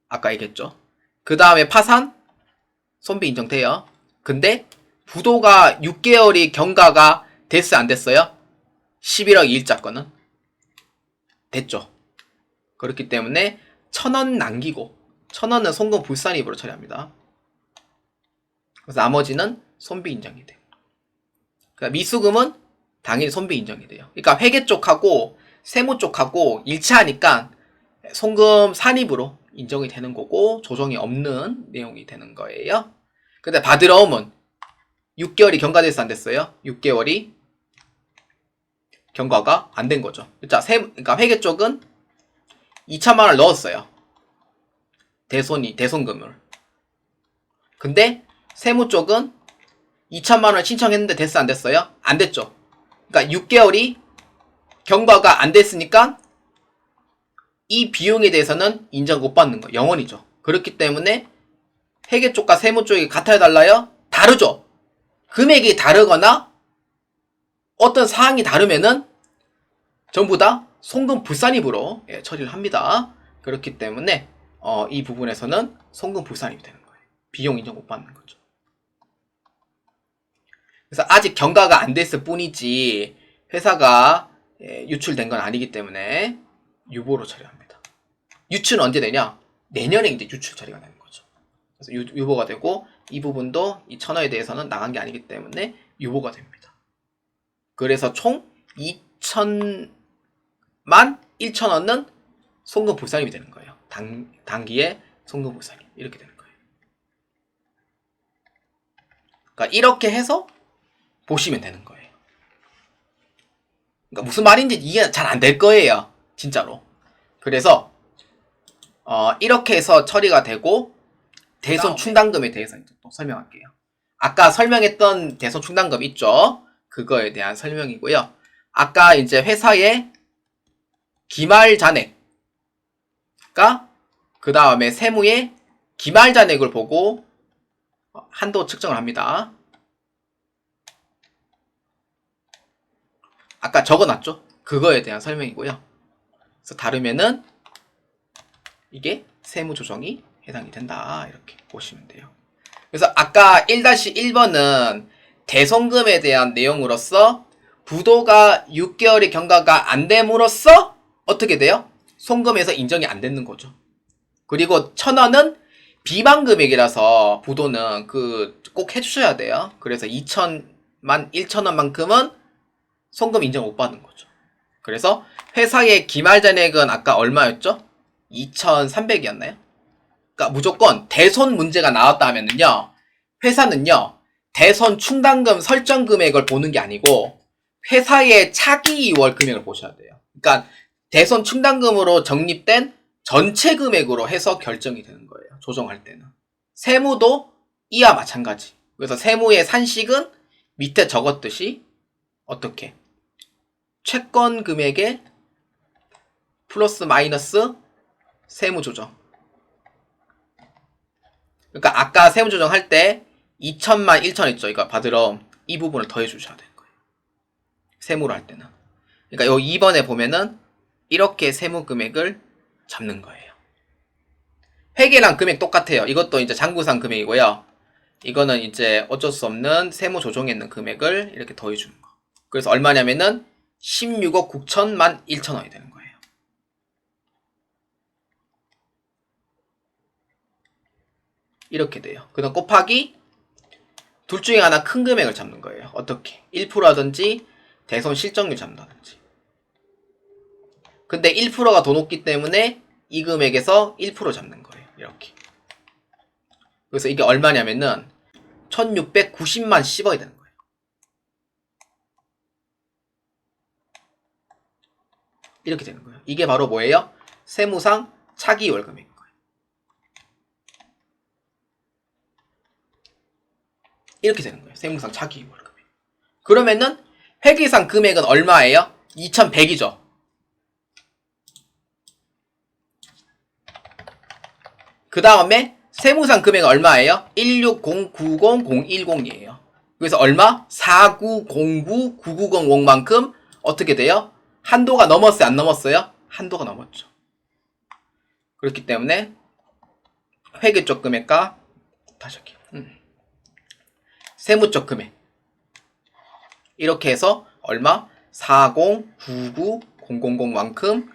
아까 얘기했죠. 그 다음에 파산, 손비 인정돼요. 근데 부도가 6개월이 경과가 됐어요, 안 됐어요? 11억 2일자 거는 됐죠. 그렇기 때문에 1,000원 남기고 1,000원은 송금 불산입으로 처리합니다. 그래서 나머지는 손비 인정이 돼요. 그러니까 미수금은 당연히 손비 인정이 돼요. 그러니까 회계 쪽하고 세무 쪽하고 일치하니까 송금 산입으로 인정이 되는 거고 조정이 없는 내용이 되는 거예요. 근데 받으러 오면 6개월이 경과돼서 안 됐어요. 6개월이 경과가 안 된 거죠. 그러니까 회계 쪽은 2천만 원을 넣었어요. 대손금을. 근데 세무 쪽은 2천만 원을 신청했는데 됐어 안 됐어요? 안 됐죠. 그러니까 6개월이 경과가 안 됐으니까 이 비용에 대해서는 인정 못 받는 거. 0원이죠. 그렇기 때문에 회계 쪽과 세무 쪽이 같아야 달라요? 다르죠. 금액이 다르거나 어떤 사항이 다르면은 전부 다 송금 불산입으로 처리를 합니다. 그렇기 때문에 이 부분에서는 송금 불산입이 되는 거예요. 비용 인정 못 받는 거죠. 그래서 아직 경과가 안 됐을 뿐이지 회사가 유출된 건 아니기 때문에 유보로 처리합니다. 유출은 언제 되냐? 내년에 이제 유출 처리가 되는 거죠. 그래서 유보가 되고 이 부분도 이 1,000원에 대해서는 나간 게 아니기 때문에 유보가 됩니다. 그래서 총 2천만 1,000원은 송금 불산입이 되는 거예요. 단기에 송금 불산입 이렇게 되는 거예요. 그러니까 이렇게 해서 보시면 되는 거예요. 그러니까 무슨 말인지 이해 잘 안 될 거예요. 진짜로. 그래서 이렇게 해서 처리가 되고 대손 충당금에 대해서 이제 또 설명할게요. 아까 설명했던 대손 충당금 있죠? 그거에 대한 설명이고요. 아까 이제 회사의 기말 잔액과 그 다음에 세무의 기말 잔액을 보고 한도 측정을 합니다. 아까 적어놨죠? 그거에 대한 설명이고요. 그래서 다르면은 이게 세무조정이 해당이 된다. 이렇게 보시면 돼요. 그래서 아까 1-1번은 대손금에 대한 내용으로서 부도가 6개월이 경과가 안 됨으로써 어떻게 돼요? 송금에서 인정이 안 되는 거죠. 그리고 1,000원은 비만금액이라서 부도는 꼭 해주셔야 돼요. 그래서 2천만 1,000원만큼은 송금 인정 못 받는 거죠. 그래서 회사의 기말잔액은 아까 얼마였죠? 2,300이었나요? 그러니까 무조건 대손 문제가 나왔다 하면은요, 회사는요, 대손 충당금 설정 금액을 보는 게 아니고 회사의 차기 2월 금액을 보셔야 돼요. 그러니까 대손 충당금으로 적립된 전체 금액으로 해서 결정이 되는 거예요. 조정할 때는. 세무도 이와 마찬가지. 그래서 세무의 산식은 밑에 적었듯이 어떻게? 채권 금액에 플러스 마이너스 세무 조정. 그러니까 아까 세무 조정할 때 2천만 1천 했죠. 이거 받으러 이 부분을 더해 주셔야 되는 거예요. 세무로 할 때는. 그러니까 요 2번에 보면은 이렇게 세무 금액을 잡는 거예요. 회계랑 금액 똑같아요. 이것도 이제 장부상 금액이고요. 이거는 이제 어쩔 수 없는 세무 조정에 있는 금액을 이렇게 더해 주는 거. 그래서 얼마냐면은 16억 9천만 1천원이 되는 거예요. 이렇게 돼요. 그 다음 곱하기 둘 중에 하나 큰 금액을 잡는 거예요. 어떻게? 1%라든지 대손 실적률 잡는다든지. 근데 1%가 더 높기 때문에 이 금액에서 1% 잡는 거예요. 이렇게. 그래서 이게 얼마냐면은 1690만 10억이 되는 거예요. 이렇게 되는 거예요. 이게 바로 뭐예요? 세무상 차기 월금액인 거예요. 이렇게 되는 거예요. 세무상 차기 월금액. 그러면은 회계상 금액은 얼마예요? 2100이죠. 그 다음에 세무상 금액은 얼마예요? 160900110이에요. 그래서 얼마? 4909990만큼 어떻게 돼요? 한도가 넘었어요? 안 넘었어요? 한도가 넘었죠. 그렇기 때문에 회계 쪽 금액과 다시 할게요. 세무 쪽 금액. 이렇게 해서 얼마? 4099000만큼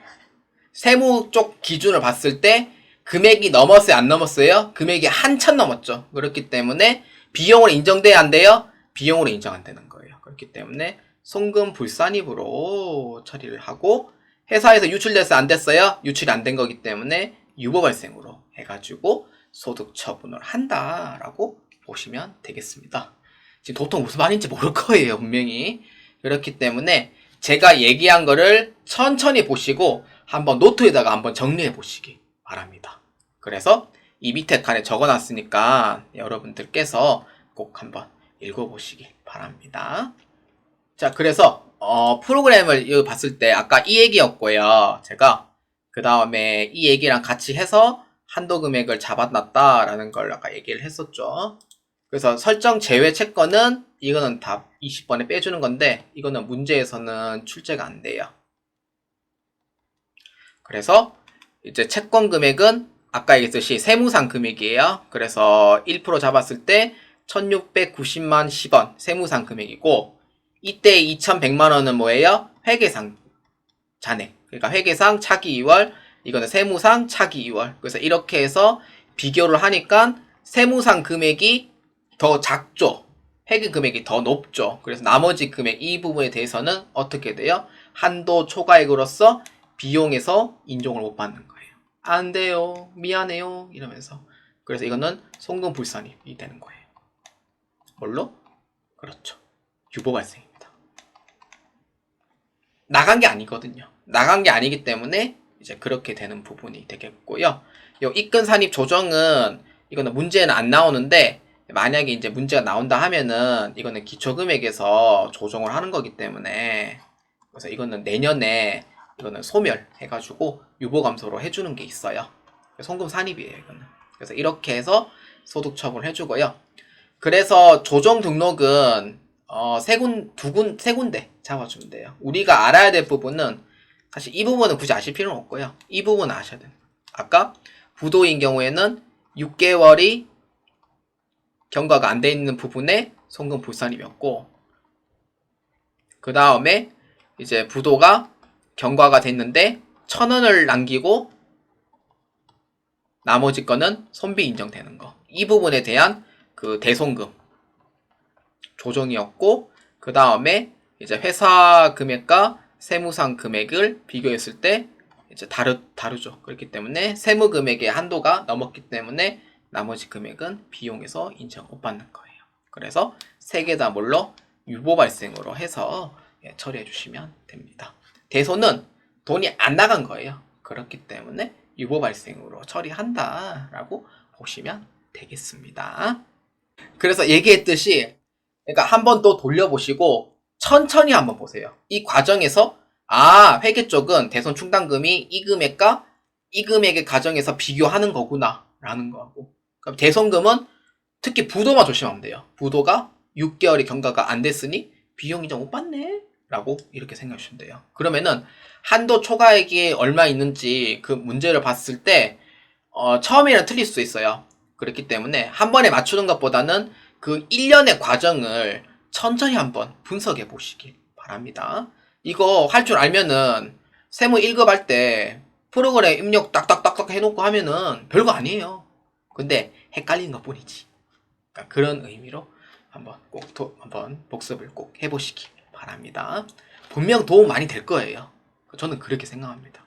세무 쪽 기준을 봤을 때 금액이 넘었어요? 안 넘었어요? 금액이 한참 넘었죠. 그렇기 때문에 비용으로 인정돼야 안 돼요? 비용으로 인정 안 되는 거예요. 그렇기 때문에 송금 불산입으로 처리를 하고 회사에서 유출돼서 안 됐어요? 유출이 안 된 거기 때문에 유보 발생으로 해가지고 소득 처분을 한다라고 보시면 되겠습니다. 지금 도통 무슨 말인지 모를 거예요, 분명히. 그렇기 때문에 제가 얘기한 거를 천천히 보시고 한번 노트에다가 한번 정리해 보시기 바랍니다. 그래서 이 밑에 칸에 적어놨으니까 여러분들께서 꼭 한번 읽어보시기 바랍니다. 자, 그래서 프로그램을 봤을 때 아까 이 얘기였고요. 제가 그 다음에 이 얘기랑 같이 해서 한도 금액을 잡아놨다라는 걸 아까 얘기를 했었죠. 그래서 설정 제외 채권은 이거는 다 20번에 빼주는 건데 이거는 문제에서는 출제가 안 돼요. 그래서 이제 채권 금액은 아까 얘기했듯이 세무상 금액이에요. 그래서 1% 잡았을 때 1690만 10원 세무상 금액이고 이때 2100만원은 뭐예요? 회계상 잔액. 그러니까 회계상 차기 2월, 이거는 세무상 차기 2월. 그래서 이렇게 해서 비교를 하니까 세무상 금액이 더 작죠. 회계 금액이 더 높죠. 그래서 나머지 금액 이 부분에 대해서는 어떻게 돼요? 한도 초과액으로서 비용에서 인정을 못 받는 거예요. 안 돼요. 미안해요. 이러면서. 그래서 이거는 송금 불산입이 되는 거예요. 뭘로? 그렇죠. 유보 발생입니다. 나간 게 아니거든요. 나간 게 아니기 때문에 이제 그렇게 되는 부분이 되겠고요. 요 입금 산입 조정은 이거는 문제는 안 나오는데 만약에 이제 문제가 나온다 하면은 이거는 기초금액에서 조정을 하는 거기 때문에 그래서 이거는 내년에 이거는 소멸해가지고 유보감소로 해주는 게 있어요. 송금 산입이에요, 이거는. 그래서 이렇게 해서 소득 처분을 해주고요. 그래서 조정 등록은 세 군데 잡아주면 돼요. 우리가 알아야 될 부분은 사실 이 부분은 굳이 아실 필요는 없고요. 이 부분은 아셔야 돼요. 아까 부도인 경우에는 6개월이 경과가 안 돼 있는 부분에 송금 불산입이었고 그 다음에 이제 부도가 경과가 됐는데 1000원을 남기고 나머지 거는 손비 인정되는 거. 이 부분에 대한 그 대송금 조정이었고 그 다음에 이제 회사 금액과 세무상 금액을 비교했을 때 이제 다르죠. 그렇기 때문에 세무 금액의 한도가 넘었기 때문에 나머지 금액은 비용에서 인정 못 받는 거예요. 그래서 세 개 다 뭘로? 유보 발생으로 해서 처리해 주시면 됩니다. 대손은 돈이 안 나간 거예요. 그렇기 때문에 유보 발생으로 처리한다라고 보시면 되겠습니다. 그래서 얘기했듯이 그러니까 한번 또 돌려보시고 천천히 한번 보세요. 이 과정에서 회계 쪽은 대손 충당금이 이 금액과 이 금액의 과정에서 비교하는 거구나 라는 거하고 그럼 대손금은 특히 부도만 조심하면 돼요. 부도가 6개월이 경과가 안 됐으니 비용 인정 못 받네 라고 이렇게 생각해 주시면 돼요. 그러면은 한도 초과액이 얼마 있는지 그 문제를 봤을 때 처음에는 틀릴 수 있어요. 그렇기 때문에 한 번에 맞추는 것보다는 그 1년의 과정을 천천히 한번 분석해 보시길 바랍니다. 이거 할 줄 알면은 세무 1급 할 때 프로그램 입력 딱딱딱딱 해놓고 하면은 별거 아니에요. 근데 헷갈리는 것 뿐이지. 그러니까 그런 의미로 한번 한번 복습을 꼭 해보시기 바랍니다. 분명 도움 많이 될 거예요. 저는 그렇게 생각합니다.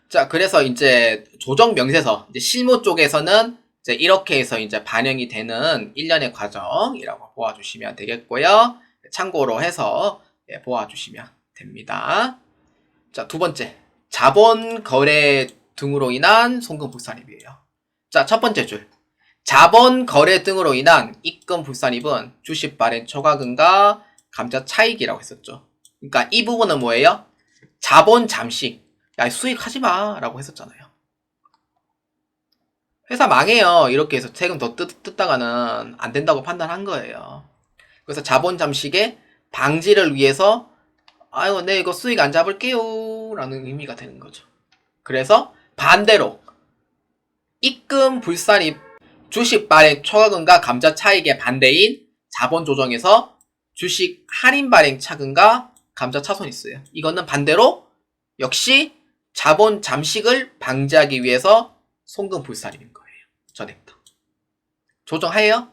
자, 그래서 이제 조정 명세서 이제 실무 쪽에서는 이제 이렇게 해서 이제 반영이 되는 1년의 과정이라고 보아주시면 되겠고요. 참고로 해서 보아주시면 됩니다. 자, 두 번째. 자본 거래 등으로 인한 송금 불산입이에요. 자, 첫 번째 줄. 자본 거래 등으로 인한 입금 불산입은 주식 발행 초과금과 감자 차익이라고 했었죠. 그러니까 이 부분은 뭐예요? 자본 잠시. 야, 수익 하지 마. 라고 했었잖아요. 회사 망해요. 이렇게 해서 세금 더 뜯다가는 안 된다고 판단한 거예요. 그래서 자본 잠식의 방지를 위해서 아유, 네, 이거 수익 안 잡을게요. 라는 의미가 되는 거죠. 그래서 반대로 입금 불산입 주식 발행 초과금과 감자 차익의 반대인 자본 조정에서 주식 할인 발행 차근과 감자 차손이 있어요. 이거는 반대로 역시 자본 잠식을 방지하기 위해서 송금 불살입인 거예요. 전액다. 조정해요?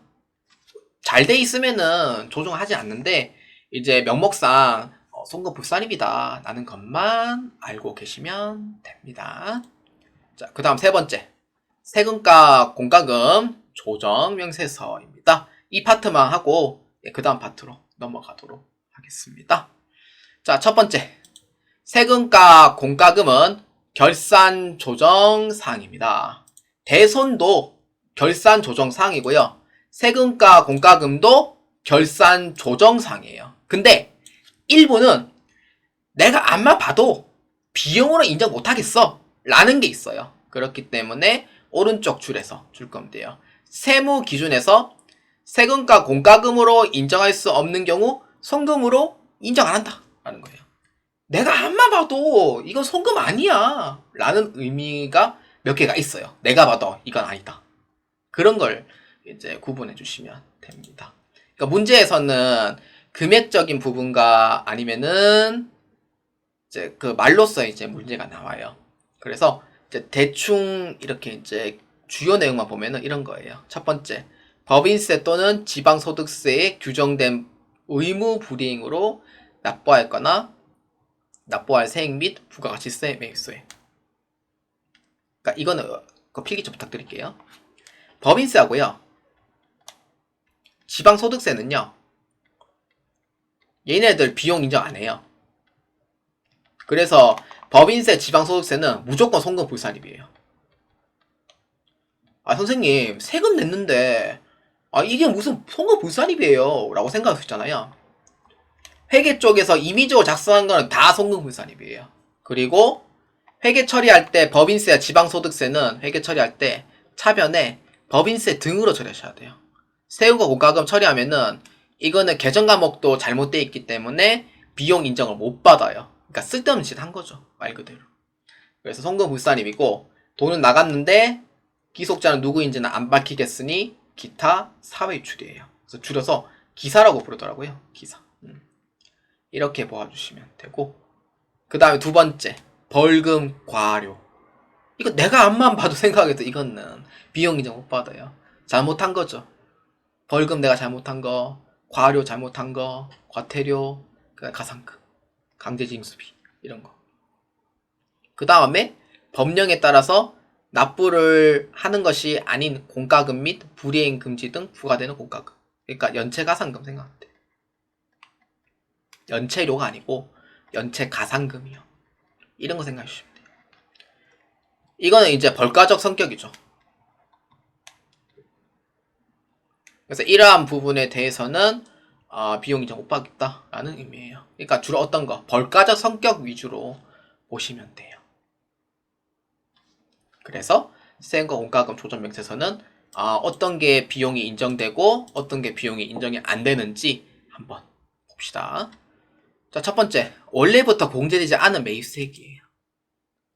잘 돼 있으면은 조정하지 않는데 이제 명목상 송금 불살입이다 라는 것만 알고 계시면 됩니다. 자, 그 다음 세 번째. 세금과 공과금 조정 명세서입니다. 이 파트만 하고 그 다음 파트로 넘어가도록 하겠습니다. 자, 첫 번째. 세금과 공과금은 결산 조정 사항입니다. 대손도 결산 조정 사항이고요. 세금과 공과금도 결산 조정 사항이에요. 근데 일부는 내가 안만 봐도 비용으로 인정 못하겠어 라는 게 있어요. 그렇기 때문에 오른쪽 줄에서 줄 거면 돼요. 세무 기준에서 세금과 공과금으로 인정할 수 없는 경우 송금으로 인정 안 한다 라는 거예요. 내가 안만 봐도 이건 송금 아니야 라는 의미가 몇 개가 있어요. 내가 봐도 이건 아니다. 그런 걸 이제 구분해 주시면 됩니다. 그러니까 문제에서는 금액적인 부분과 아니면은 이제 그 말로써 이제 문제가 나와요. 그래서 이제 대충 이렇게 이제 주요 내용만 보면은 이런 거예요. 첫 번째, 법인세 또는 지방소득세에 규정된 의무 불이행으로 납부할 거나 납부할 세액 및 부가가치세 매입세. 그러니까 이거는 그 필기 좀 부탁드릴게요. 법인세하고요. 지방소득세는요. 얘네들 비용 인정 안 해요. 그래서 법인세, 지방소득세는 무조건 송금 불산입이에요. 아 선생님 세금 냈는데 이게 무슨 송금 불산입이에요 라고 생각하셨잖아요. 회계 쪽에서 임의적으로 작성한 거는 다 송금 불산입이에요. 그리고 회계 처리할 때 법인세와 지방소득세는 회계 처리할 때 차변에 법인세 등으로 처리하셔야 돼요. 세금과 공과금 처리하면은 이거는 계정 과목도 잘못되어 있기 때문에 비용 인정을 못 받아요. 그러니까 쓸데없는 짓 한 거죠. 말 그대로. 그래서 송금 불산입이고 돈은 나갔는데 기속자는 누구인지는 안 밝히겠으니 기타 사외출이에요. 그래서 줄여서 기사라고 부르더라고요. 기사. 이렇게 보아주시면 되고 그 다음에 두 번째 벌금 과료. 이거 내가 앞만 봐도 생각해도 이거는 비용 인정 못 받아요. 잘못한 거죠. 벌금 내가 잘못한 거, 과료 잘못한 거, 과태료, 가상금, 강제징수비 이런 거. 그 다음에 법령에 따라서 납부를 하는 것이 아닌 공과금 및 불이행 금지 등 부과되는 공과금. 그러니까 연체 가상금 생각하면 돼. 연체료가 아니고 연체 가상금이요. 이런 거 생각해 주시면 돼요. 이거는 이제 벌가적 성격이죠. 그래서 이러한 부분에 대해서는 비용 인정 못 받겠다라는 의미예요. 그러니까 주로 어떤 거? 벌가적 성격 위주로 보시면 돼요. 그래서 세금과 공과금 조정 명세서는 어떤 게 비용이 인정되고 어떤 게 비용이 인정이 안 되는지 한번 봅시다. 자, 첫 번째, 원래부터 공제되지 않은 매입세액이에요.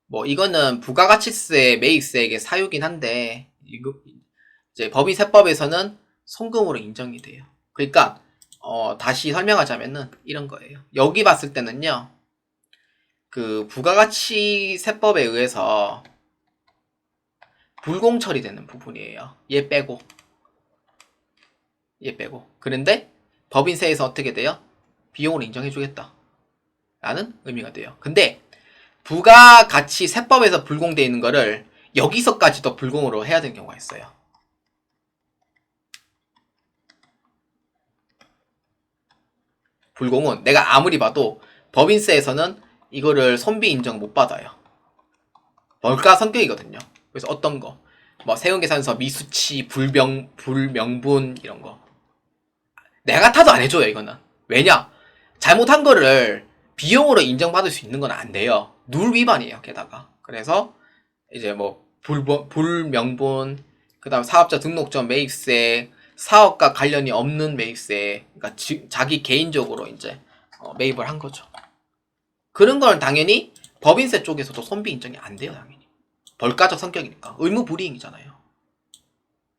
뭐 이거는 부가가치세 매입세액의 사유긴 한데 이거 이제 법인세법에서는 송금으로 인정이 돼요. 그러니까 다시 설명하자면은 이런 거예요. 여기 봤을 때는요, 그 부가가치세법에 의해서 불공 처리되는 부분이에요. 얘 빼고. 그런데 법인세에서 어떻게 돼요? 비용을 인정해주겠다 라는 의미가 돼요. 근데 부가가치세법에서 불공되어 있는 거를 여기서까지도 불공으로 해야 되는 경우가 있어요. 불공은 내가 아무리 봐도 법인세에서는 이거를 손비 인정 못 받아요. 벌가 성격이거든요. 그래서 어떤 거, 뭐 세금계산서 미수치, 불명분 이런 거 내가 같아도 안 해줘요. 이거는 왜냐? 잘못한 거를 비용으로 인정받을 수 있는 건 안 돼요. 룰 위반이에요. 게다가 그래서 이제 뭐 불명분, 그 다음 사업자 등록점 매입세, 사업과 관련이 없는 매입세, 그러니까 자기 개인적으로 이제 매입을 한 거죠. 그런 건 당연히 법인세 쪽에서도 손비 인정이 안 돼요. 당연히 벌가적 성격이니까 의무불이행이잖아요.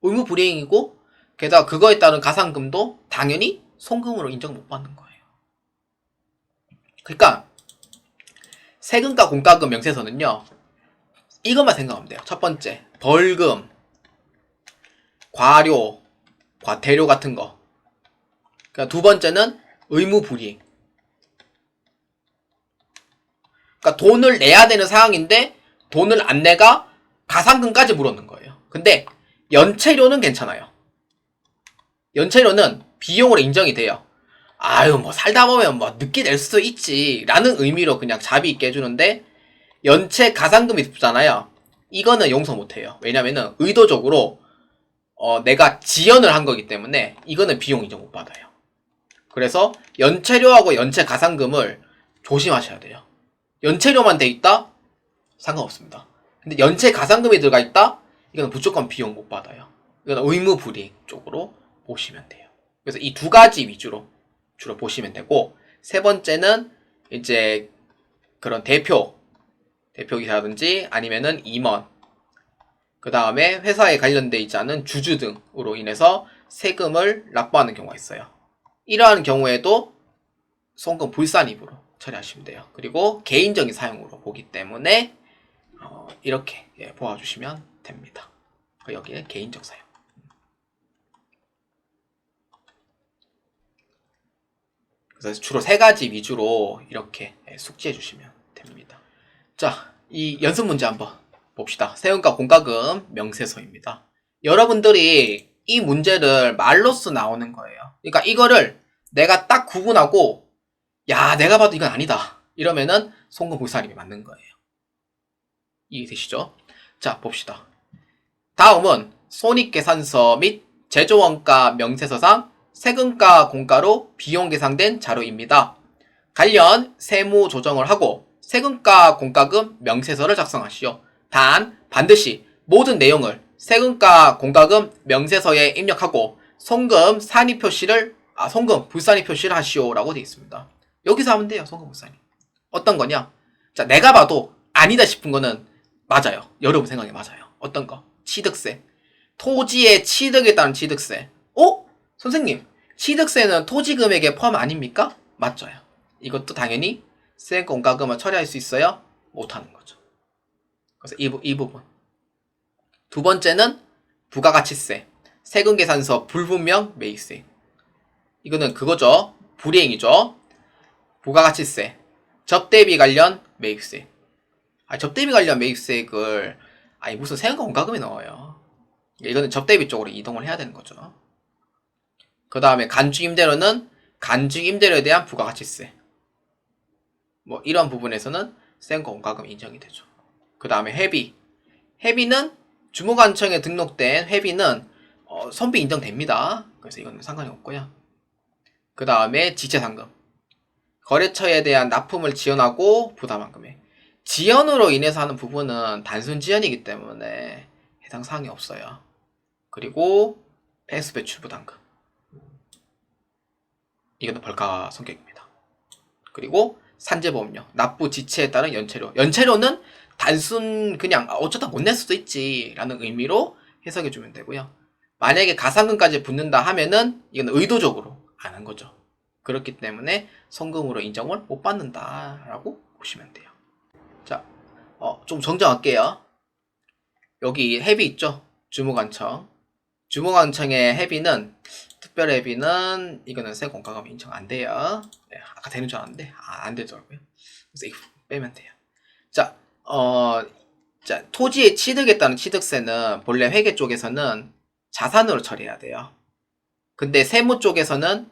의무불이행이고 게다가 그거에 따른 가산금도 당연히 송금으로 인정 못 받는 거예요. 그러니까 세금과 공과금 명세서는요. 이것만 생각하면 돼요. 첫 번째, 벌금, 과료, 과태료 같은 거. 그러니까 두 번째는 의무불이행. 그러니까 돈을 내야 되는 상황인데 돈을 안 내가 가산금까지 물었는 거예요. 근데 연체료는 괜찮아요. 연체료는 비용으로 인정이 돼요. 아유 뭐 살다 보면 뭐 늦게 낼 수도 있지 라는 의미로 그냥 자비 있게 해주는데 연체 가산금이 붙잖아요. 이거는 용서 못해요. 왜냐면은 의도적으로 내가 지연을 한 거기 때문에 이거는 비용 인정 못 받아요. 그래서 연체료하고 연체 가산금을 조심하셔야 돼요. 연체료만 돼 있다? 상관없습니다. 근데 연체 가산금이 들어가 있다? 이거는 무조건 비용 못 받아요. 이거는 의무불이행 쪽으로 보시면 돼요. 그래서 이 두 가지 위주로 주로 보시면 되고, 세 번째는 이제 그런 대표기사라든지 아니면은 임원, 그 다음에 회사에 관련돼 있지 않은 주주 등으로 인해서 세금을 납부하는 경우가 있어요. 이러한 경우에도 송금 불산입으로 처리하시면 돼요. 그리고 개인적인 사용으로 보기 때문에 이렇게 보아주시면 됩니다. 여기에 개인적 사용. 그래서 주로 세 가지 위주로 이렇게 숙지해 주시면 됩니다. 자, 이 연습 문제 한번 봅시다. 세금과 공과금 명세서입니다. 여러분들이 이 문제를 말로써 나오는 거예요. 그러니까 이거를 내가 딱 구분하고 야 내가 봐도 이건 아니다 이러면은 송금 불산입이 맞는 거예요. 이해되시죠? 자 봅시다. 다음은 손익계산서 및 제조원가 명세서상 세금과 공가로 비용 계상된 자료입니다. 관련 세무 조정을 하고 세금과 공과금 명세서를 작성하시오. 단 반드시 모든 내용을 세금과 공과금 명세서에 입력하고 송금 산입 표시를 송금 불산입 표시를 하시오라고 되어 있습니다. 여기서 하면 돼요. 송금 불산입. 어떤 거냐? 자, 내가 봐도 아니다 싶은 거는 맞아요. 여러분 생각에 맞아요. 어떤 거? 취득세. 토지의 취득에 따른 취득세. 선생님, 취득세는 토지금액에 포함 아닙니까? 맞아요. 이것도 당연히 세금 공과금을 처리할 수 있어요? 못하는 거죠. 그래서 이 부분. 두 번째는 부가가치세. 세금계산서 불분명 매입세. 이거는 그거죠. 불이행이죠. 부가가치세. 접대비 관련 매입세. 접대비 관련 매입세액을 무슨 세금과 공과금에 넣어요. 이거는 접대비 쪽으로 이동을 해야 되는 거죠. 그 다음에 간주임대료는 간주임대료에 대한 부가가치세. 뭐 이런 부분에서는 세금과 공과금 인정이 되죠. 그 다음에 회비. 회비는 주무관청에 등록된 회비는 선비 인정됩니다. 그래서 이건 상관이 없고요. 그 다음에 지체상금. 거래처에 대한 납품을 지연하고 부담한 금액. 지연으로 인해서 하는 부분은 단순 지연이기 때문에 해당 사항이 없어요. 그리고 폐수 배출 부담금. 이거는 벌가 성격입니다. 그리고 산재보험료, 납부 지체에 따른 연체료. 연체료는 단순 그냥 어쩌다 못 낼 수도 있지 라는 의미로 해석해주면 되고요. 만약에 가산금까지 붙는다 하면은 이건 의도적으로 안 한 거죠. 그렇기 때문에 송금으로 인정을 못 받는다 라고 보시면 돼요. 자, 좀 정정할게요. 여기 회비 있죠? 주무관청. 주무관청의 회비는 특별회비는 이거는 세공과금 인정 안 돼요. 네, 아까 되는 줄 알았는데 안 되더라고요. 그래서 이거 빼면 돼요. 자, 토지의 취득에 따른 취득세는 본래 회계 쪽에서는 자산으로 처리해야 돼요. 근데 세무 쪽에서는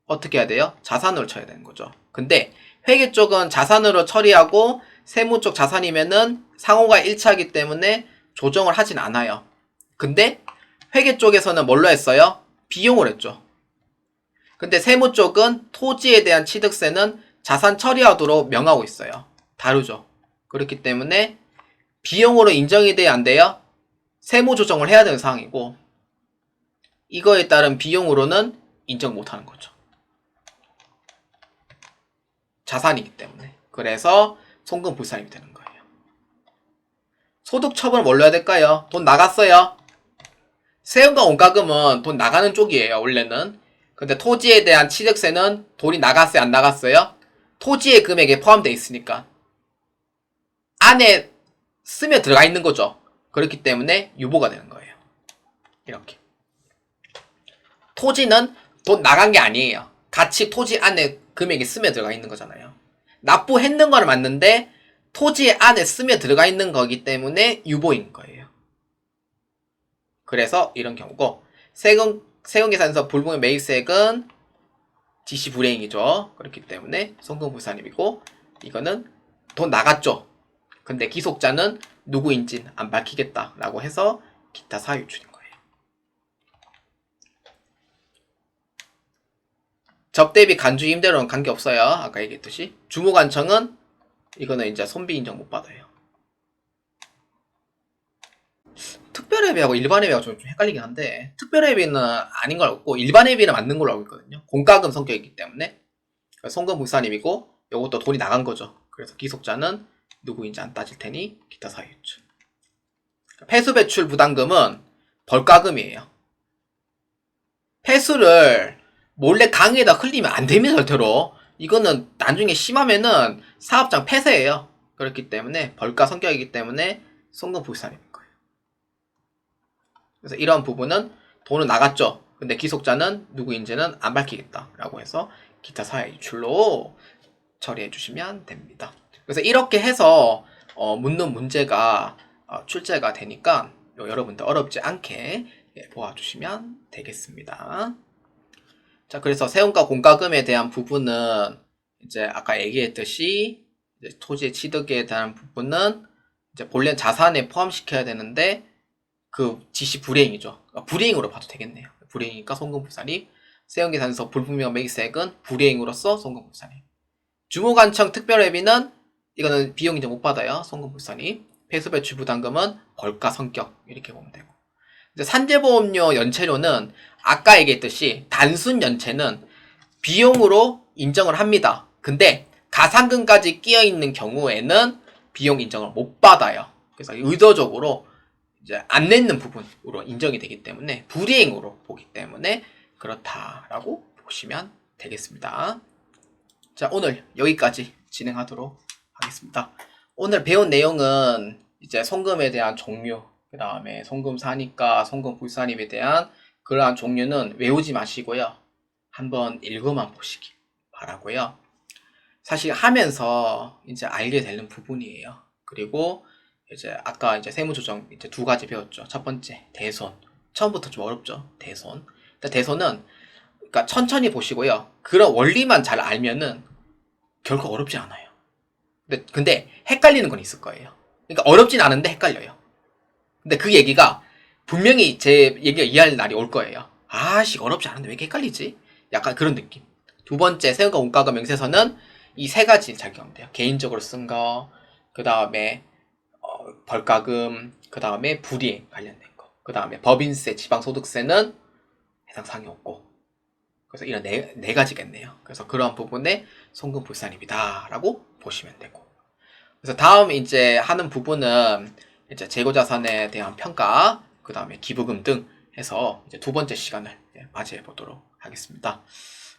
어떻게 해야 돼요? 자산으로 처리해야 되는 거죠. 근데 회계 쪽은 자산으로 처리하고 세무 쪽 자산이면은 상호가 일치하기 때문에 조정을 하진 않아요. 근데 회계 쪽에서는 뭘로 했어요? 비용을 했죠. 근데 세무 쪽은 토지에 대한 취득세는 자산 처리하도록 명하고 있어요. 다르죠. 그렇기 때문에 비용으로 인정이 돼야 안 돼요? 세무 조정을 해야 되는 상황이고 이거에 따른 비용으로는 인정 못하는 거죠. 자산이기 때문에. 그래서 송금 불산입이 되는 거예요. 소득 처분을 뭘로 해야 될까요? 돈 나갔어요. 세금과 원가금은 돈 나가는 쪽이에요, 원래는. 근데 토지에 대한 취득세는 돈이 나갔어요, 안 나갔어요? 토지의 금액에 포함되어 있으니까 안에 스며 들어가 있는 거죠. 그렇기 때문에 유보가 되는 거예요. 이렇게. 토지는 돈 나간 게 아니에요. 같이 토지 안에 금액이 스며 들어가 있는 거잖아요. 납부했는 건 맞는데 토지 안에 스며 들어가 있는 거기 때문에 유보인 거예요. 그래서 이런 경우고, 세금계산서 불분의 매입세액은 지시 불이행이죠. 그렇기 때문에 송금불산임이고, 이거는 돈 나갔죠. 근데 기속자는 누구인지는 안 밝히겠다라고 해서 기타 사유출인 거예요. 접대비 간주 임대료는 관계없어요. 아까 얘기했듯이. 주무관청은 이거는 이제 손비 인정 못 받아요. 특별회비하고 일반회비가 좀 헷갈리긴 한데, 특별회비는 아닌 걸 알고 있고 일반회비는 맞는 걸로 알고 있거든요. 공과금 성격이기 때문에. 송금불산임이고 이것도 돈이 나간 거죠. 그래서 기속자는 누구인지 안 따질 테니 기타 사유출. 폐수배출 부담금은 벌가금이에요. 폐수를 몰래 강에다 흘리면 안 됩니다, 절대로. 이거는 나중에 심하면은 사업장 폐쇄예요. 그렇기 때문에 벌가 성격이기 때문에 송금불산임인 거예요. 그래서 이런 부분은 돈은 나갔죠. 근데 기속자는 누구인지는 안 밝히겠다라고 해서 기타 사유출로 처리해 주시면 됩니다. 그래서 이렇게 해서 묻는 문제가 출제가 되니까 여러분들 어렵지 않게 보아주시면 되겠습니다. 자, 그래서 세금과 공과금에 대한 부분은 이제 아까 얘기했듯이 이제 토지 취득에 대한 부분은 이제 본래 자산에 포함시켜야 되는데 그 지시 불이행이죠. 불이행으로 봐도 되겠네요. 불이행이니까 송금불산임. 세금계산서 불분명 매입세액은 불이행으로서 송금불산임. 주무관청 특별회비는 이거는 비용 인정 못 받아요. 송금불산임. 폐수배출 부담금은 벌가 성격 이렇게 보면 되고. 이제 산재보험료 연체료는 아까 얘기했듯이 단순 연체는 비용으로 인정을 합니다. 근데 가상금까지 끼어있는 경우에는 비용 인정을 못 받아요. 그래서 의도적으로 이제 안 냈는 부분으로 인정이 되기 때문에 불이행으로 보기 때문에 그렇다라고 보시면 되겠습니다. 자, 오늘 여기까지 진행하도록 하겠습니다. 오늘 배운 내용은 이제 송금에 대한 종류, 그 다음에 송금 사니까 송금 불산임에 대한 그러한 종류는 외우지 마시고요. 한번 읽어만 보시기 바라고요. 사실 하면서 이제 알게 되는 부분이에요. 그리고 이제 아까 이제 세무조정 이제 두 가지 배웠죠. 첫 번째 대손. 처음부터 좀 어렵죠. 대손. 대손은 그러니까 천천히 보시고요. 그런 원리만 잘 알면은 결코 어렵지 않아요. 근데 헷갈리는 건 있을 거예요. 그러니까 어렵진 않은데 헷갈려요. 근데 그 얘기가 분명히 제 얘기가 이해할 날이 올 거예요. 아씨 어렵지 않은데 왜 이렇게 헷갈리지? 약간 그런 느낌. 두 번째 세금과 원가금 명세서는 이 세 가지 잘 기억하면 돼요. 개인적으로 쓴 거, 그 다음에 벌가금, 그 다음에 불이행 관련된 거, 그 다음에 법인세, 지방소득세는 해당 사항이 없고. 그래서 이런 네 가지겠네요. 그래서 그런 부분에 송금불산임이다 라고 보시면 되고. 그래서 다음 이제 하는 부분은 이제 재고자산에 대한 평가, 그 다음에 기부금 등 해서 이제 두 번째 시간을 맞이해 보도록 하겠습니다.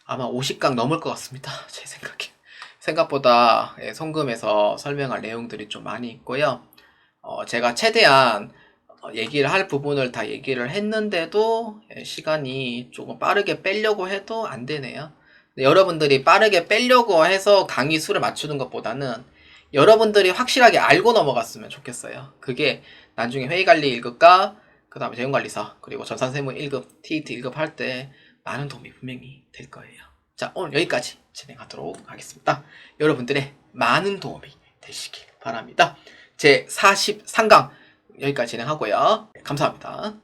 아마 50강 넘을 것 같습니다. 제 생각에. 생각보다 송금에서 설명할 내용들이 좀 많이 있고요. 제가 최대한 얘기를 할 부분을 다 얘기를 했는데도 시간이 조금 빠르게 빼려고 해도 안 되네요. 여러분들이 빠르게 빼려고 해서 강의 수를 맞추는 것보다는 여러분들이 확실하게 알고 넘어갔으면 좋겠어요. 그게 나중에 회의관리 1급과 그 다음에 재용관리사 그리고 전산세무 1급, TET 1급 할 때 많은 도움이 분명히 될 거예요. 자, 오늘 여기까지 진행하도록 하겠습니다. 여러분들의 많은 도움이 되시길 바랍니다. 제 43강 여기까지 진행하고요. 감사합니다.